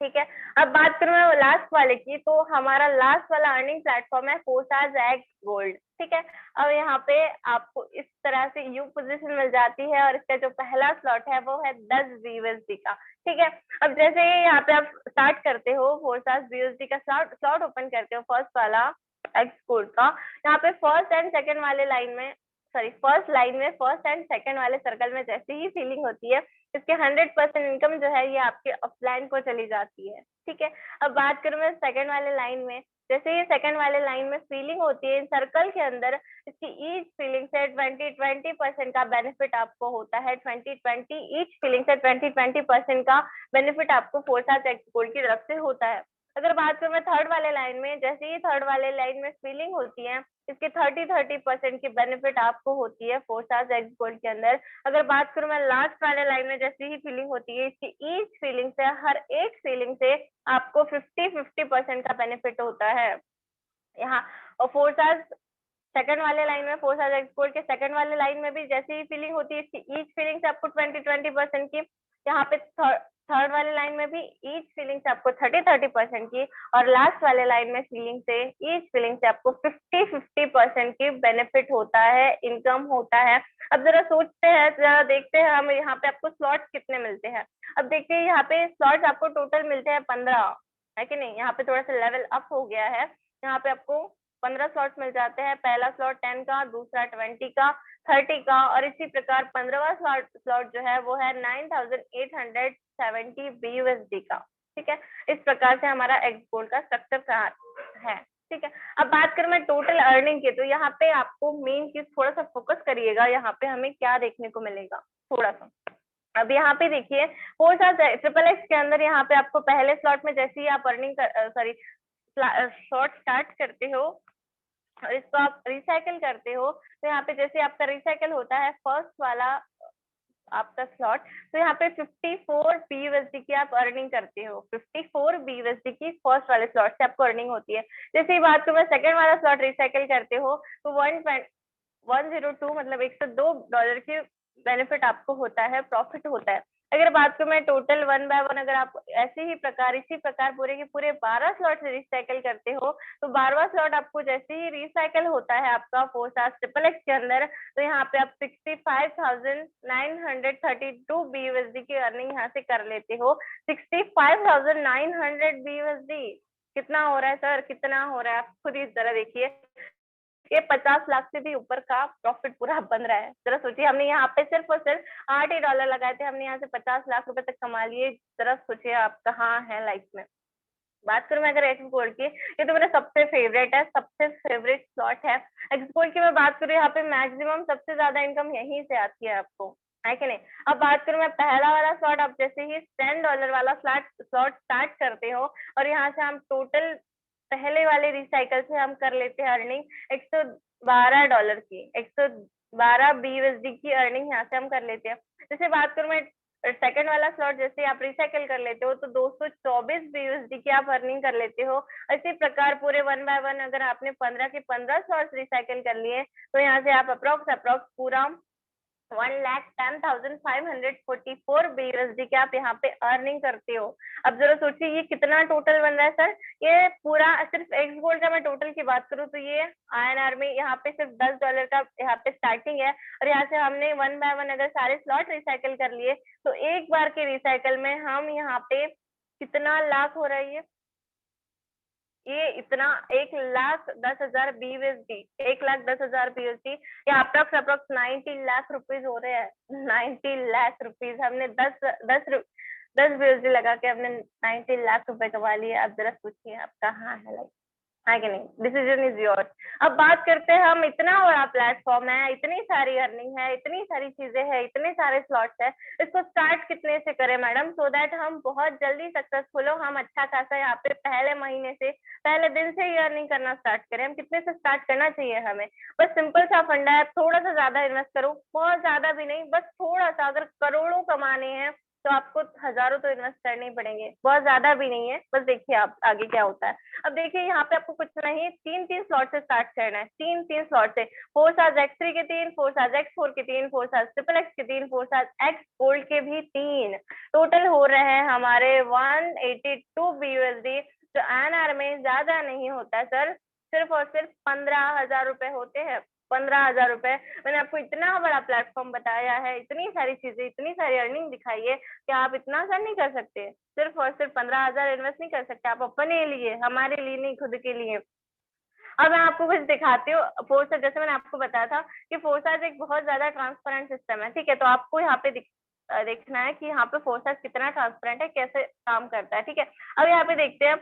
ठीक है, अब बात करूं मैं लास्ट वाले की, तो हमारा लास्ट वाला अर्निंग प्लेटफॉर्म है फोर्साज X गोल्ड। ठीक है, अब यहाँ पे आपको इस तरह से यू पोजीशन मिल जाती है और इसका जो पहला स्लॉट है वो है 10 BUSD का। ठीक है, अब जैसे ही यहाँ पे आप स्टार्ट करते हो, फोर्साज BUSD का स्लॉट ओपन करते हो फर्स्ट वाला X गोल्ड का, यहाँ पे फर्स्ट एंड सेकंड वाले लाइन में, सॉरी फर्स्ट लाइन में फर्स्ट एंड सेकंड वाले सर्कल में जैसे ही फिलिंग होती है, इसके 100% इनकम जो है ये आपके अपलाइन को चली जाती है। ठीक है, अब बात करूं मैं सेकंड वाले लाइन में, जैसे ही सेकंड वाले लाइन में फीलिंग होती है सर्कल के अंदर, इसकी ईच फीलिंग से 20% का बेनिफिट आपको होता है। 20 ईच फीलिंग से 20% का बेनिफिट आपको फोर्साज X गोल्ड की तरफ से होता है। अगर बात करूं मैं थर्ड वाले लाइन में, जैसे ही थर्ड वाले लाइन में फीलिंग होती है, इसके 30% की बेनिफिट आपको होती है फोर्साज X गोल्ड के अंदर। अगर बात करूं मैं लास्ट वाले लाइन में, जैसे ही फीलिंग होती है, इसकी ईच फीलिंग से, हर एक फीलिंग से आपको 50% का बेनिफिट होता है यहाँ। और फोर्साज सेकंड वाले लाइन में, फोर्साज X गोल्ड के सेकंड वाले लाइन में भी जैसे ही फीलिंग होती है, इसकी ईच फीलिंग से आपको 20% की, यहाँ पे थर्ड वाले लाइन में भी ईच फीलिंग से आपको 30% की, और लास्ट वाले लाइन में फीलिंग से, ईच फीलिंग से आपको 50% की बेनिफिट होता है, इनकम होता है। अब जरा सोचते हैं, जरा देखते हैं हम यहाँ पे आपको स्लॉट्स कितने मिलते हैं। अब देखते हैं यहाँ पे स्लॉट्स आपको टोटल मिलते हैं 15, है कि नहीं। यहाँ पे थोड़ा सा लेवल अप हो गया है, यहाँ पे आपको 15 स्लॉट मिल जाते हैं। पहला स्लॉट 10 का, दूसरा 20 का, 30 का, और इसी प्रकार 15वां स्लॉट जो है वो है 9,870 BUSD का। ठीक है, इस प्रकार से हमारा X गोल्ड का स्ट्रक्चर है। ठीक है। अब बात करूं मैं टोटल अर्निंग की, तो यहाँ पे आपको मेन चीज थोड़ा सा फोकस करिएगा, यहाँ पे हमें क्या देखने को मिलेगा थोड़ा सा। अब यहाँ पे देखिए ट्रिपल एक्स के अंदर यहाँ पे आपको पहले स्लॉट में जैसे ही आप अर्निंग सॉरी शॉर्ट स्टार्ट करते हो और इसको आप रिसाइकल करते हो, तो यहाँ पे जैसे आपका रिसाइकल होता है फर्स्ट वाला आपका स्लॉट, तो यहाँ पे 54 BUSD की आप अर्निंग करते हो। 54 BUSD की फर्स्ट वाले स्लॉट से आपको अर्निंग होती है। जैसे ही बात करूँ सेकंड वाला स्लॉट रिसाइकल करते हो तो 102 मतलब $102 की बेनिफिट आपको होता है, प्रॉफिट होता है। अगर बात करूं मैं टोटल 1 बाय 1 अगर आप ऐसे ही प्रकार इसी प्रकार पूरे के पूरे 12 स्लॉट रिसाइकल करते हो, तो 12वां स्लॉट आपको जैसे ही रिसाइकल होता है आपका 4 स्टार ट्रिपल एक्स के अंदर, तो यहाँ पे आप 65,932 BUSD की अर्निंग यहाँ से कर लेते हो। 65,900 BUSD कितना हो रहा है सर, कितना हो रहा है? आप खुद ही जरा देखिए, ये 50 लाख से भी ऊपर का प्रॉफिट पूरा बन रहा है। जरा सोचिए, हमने यहाँ पे सिर्फ और सिर्फ $8 लगाए थे, हमने यहाँ से 50 लाख रुपए तक कमा लिए। जरा सोचिए आप कहाँ है लाइफ में। बात करूं मैं अगर एक्स गोल्ड की, ये तो मेरा सबसे फेवरेट है, सबसे फेवरेट स्लॉट है। एक्स गोल्ड की मैं बात करूँ, यहाँ पे मैक्सिमम सबसे ज्यादा इनकम यहीं से आती है आपको, है कि नहीं। अब बात करूं मैं पहला वाला स्लॉट, आप जैसे ही $10 वाला स्लॉट स्टार्ट करते हो और यहाँ से हम टोटल पहले वाले रिसाइकल से हम कर लेते हैं अर्निंग $112 की, 112 BUSD की अर्निंग यहाँ से हम कर लेते हैं। जैसे बात करूं मैं सेकंड वाला स्लॉट, जैसे आप रिसाइकल कर लेते हो तो 224 BUSD की आप अर्निंग कर लेते हो। इसी प्रकार पूरे 1 बाय 1 अगर आपने 15 के 15 स्लॉट्स रिसाइकल कर लिए, तो यहाँ से आप अप्रोक्स पूरा 1,10,544 BUSD के आप यहाँ पे अर्निंग करते हो। अब जरा सोचिए ये कितना टोटल बन रहा है सर। ये पूरा सिर्फ एक्स गोल्ड का मैं टोटल की बात करूँ तो ये INR में यहाँ पे सिर्फ $10 का यहाँ पे स्टार्टिंग है, और यहाँ से हमने 1 बाय 1 अगर सारे स्लॉट रिसाइकल कर लिए, तो एक बार के रिसाइकल में हम यहाँ पे कितना लाख हो रहा है, ये इतना 1,10,000 BUSD, 1,10,000 BUSD, ये अप्रोक्स 90 लाख रुपीज हो रहे हैं। 90 लाख रुपीज हमने 10 BUSD लगा के हमने 90 लाख रुपए कमा लिए। आप जरा सोचिए आप कहाँ है लाइफ, है कि नहीं। Decision is your. अब बात करते हैं हम, इतना बड़ा प्लेटफॉर्म है, इतनी सारी अर्निंग है, इतनी सारी चीजें हैं, इतने सारे स्लॉट्स है, इसको स्टार्ट कितने से करें मैडम, सो दैट हम बहुत जल्दी सक्सेसफुल हो, हम अच्छा खासा यहाँ पे पहले महीने से पहले दिन से ही अर्निंग करना स्टार्ट करें। हम कितने से स्टार्ट करना चाहिए हमें? बस सिंपल सा फंडा है, थोड़ा सा ज्यादा इन्वेस्ट करो, बहुत ज्यादा भी नहीं, बस थोड़ा सा। अगर करोड़ों कमाने हैं तो आपको हजारों तो इन्वेस्ट करने ही पड़ेंगे, बहुत ज्यादा भी नहीं है। बस देखिए आप आगे क्या होता है। अब देखिए यहाँ पे आपको कुछ नहीं, 3 स्लॉट से स्टार्ट करना है, 3 स्लॉट से। 4 स्टार्स X3 के 3, 4 स्टार्स X4 के 3, 4 स्टार्स ट्रिपल एक्स के 3, 4 स्टार्स एक्स गोल्ड के भी 3, टोटल हो रहे हैं हमारे 182 BUSD, जो INR में ज्यादा नहीं होता सर, सिर्फ और सिर्फ 15,000 रुपए होते हैं। 15,000 रुपए। मैंने आपको इतना बड़ा प्लेटफॉर्म बताया है, इतनी सारी चीजें, इतनी सारी अर्निंग दिखाई है, क्या आप इतना सा नहीं कर सकते? सिर्फ और सिर्फ 15,000 इन्वेस्ट नहीं कर सकते आप अपने लिए, हमारे लिए नहीं, खुद के लिए। अब मैं आपको कुछ दिखाती हूँ। फोर्साज, जैसे मैंने आपको बताया था कि फोर्साज एक बहुत ज्यादा ट्रांसपेरेंट सिस्टम है, ठीक है। तो आपको यहाँ पे देखना है कि यहाँ पे फोर्साज कितना ट्रांसपेरेंट है, कैसे काम करता है, ठीक है। अब यहाँ पे देखते हैं,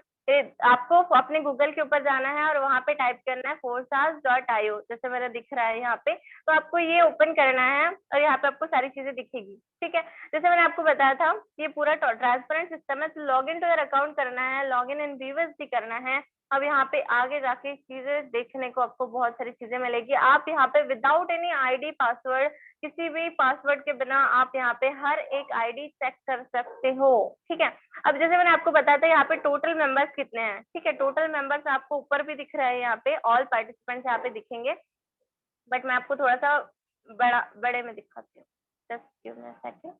आपको अपने गूगल के ऊपर जाना है और वहां पे टाइप करना है forsas.io, जैसे मेरा दिख रहा है यहाँ पे। तो आपको ये ओपन करना है और यहाँ पे आपको सारी चीजें दिखेगी, ठीक है। जैसे मैंने आपको बताया था ये पूरा ट्रांसपेरेंट सिस्टम है, तो log in to your account करना है, लॉग इन BUSD करना है। अब यहाँ पे आगे जाके चीजें देखने को आपको बहुत सारी चीजें मिलेगी। आप यहाँ पे विदाउट एनी ID पासवर्ड, किसी भी पासवर्ड के बिना आप यहाँ पे हर एक ID चेक कर सकते हो, ठीक है। अब जैसे मैंने आपको बताया था यहाँ पे टोटल मेंबर्स कितने हैं, ठीक है। टोटल मेंबर्स आपको ऊपर भी दिख रहा है, यहाँ पे ऑल पार्टिसिपेंट्स यहाँ पे दिखेंगे, बट मैं आपको थोड़ा सा बड़े में दिखाती हूँ। Just give me a second.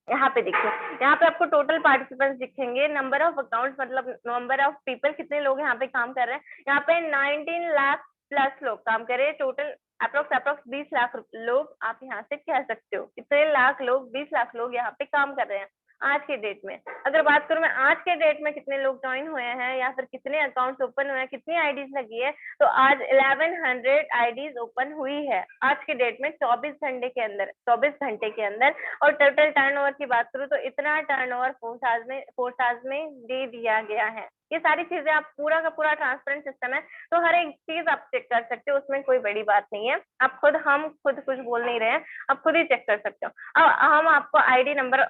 यहाँ पे देखिए, यहाँ पे आपको टोटल पार्टिसिपेंट्स दिखेंगे, नंबर ऑफ अकाउंट्स मतलब नंबर ऑफ पीपल, कितने लोग यहाँ पे काम कर रहे हैं। यहाँ पे 19 लाख प्लस लोग काम कर रहे हैं, टोटल अप्रोक्स 20 लाख लोग आप यहाँ से कह सकते हो। कितने लाख लोग? 20 लाख लोग यहाँ पे काम कर रहे हैं। आज के डेट में। अगर बात करूं मैं आज के डेट में कितने लोग ज्वाइन हुए हैं या फिर कितने अकाउंट्स ओपन हुए हैं, कितनी आईडीज लगी है, तो आज 1100 आईडीज ओपन हुई है आज के डेट में 24 घंटे के अंदर, 24 घंटे के अंदर। और टोटल टर्नओवर की बात करूं तो इतना टर्नओवर फोर्साज में दे दिया गया है। ये सारी चीजें आप पूरा का पूरा ट्रांसपेरेंट सिस्टम है, तो हर एक चीज आप चेक कर सकते हो, उसमें कोई बड़ी बात नहीं है। आप खुद, हम खुद कुछ बोल नहीं रहे हैं, आप खुद ही चेक कर सकते हो। अब हम आपको आईडी नंबर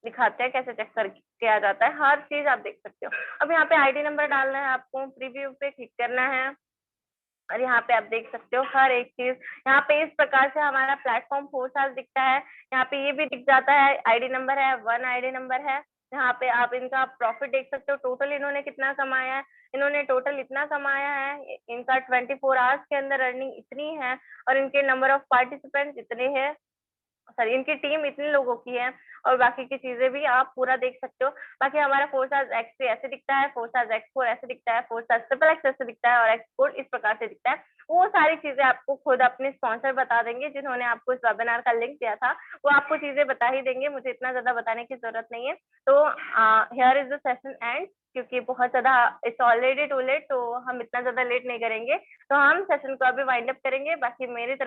दिखाते हैं कैसे चेक कर किया जाता है, हर चीज आप देख सकते हो। अब यहाँ पे आईडी नंबर डालना है आपको, प्रीव्यू पे क्लिक करना है और यहाँ पे आप देख सकते हो हर एक चीज। यहाँ पे इस प्रकार से हमारा प्लेटफॉर्म 4 साल दिखता है। यहाँ पे ये भी दिख जाता है, आईडी नंबर है, 1 आईडी नंबर है। यहाँ पे आप इनका प्रॉफिट देख सकते हो, टोटल इन्होंने कितना कमाया है। इन्होंने टोटल इतना कमाया है, इनका 24 आवर्स के अंदर अर्निंग इतनी है और इनके नंबर ऑफ पार्टिसिपेंट्स इतने हैं, सॉरी इनकी टीम इतने लोगों की है। और बाकी की चीजें भी आप पूरा देख सकते हो। बाकी हमारा फोर्साज एक्स ऐसे दिखता है, फोर्साज एक्स4 ऐसे दिखता है, फोर्साज ट्रिपल एक्स ऐसे दिखता है और एक्स4 इस प्रकार से दिखता है। वो सारी चीजें आपको खुद अपने स्पॉन्सर बता देंगे, जिन्होंने आपको इस वेबिनार का लिंक दिया था, वो आपको चीजें बता ही देंगे, मुझे इतना ज्यादा बताने की जरूरत नहीं है। तो here is the session and, क्योंकि बहुत ज्यादा इट्स ऑलरेडी टू लेट, तो हम इतना ज्यादा लेट नहीं करेंगे, तो हम सेशन को अभी वाइंड अप करेंगे। बाकी मेरी तरफ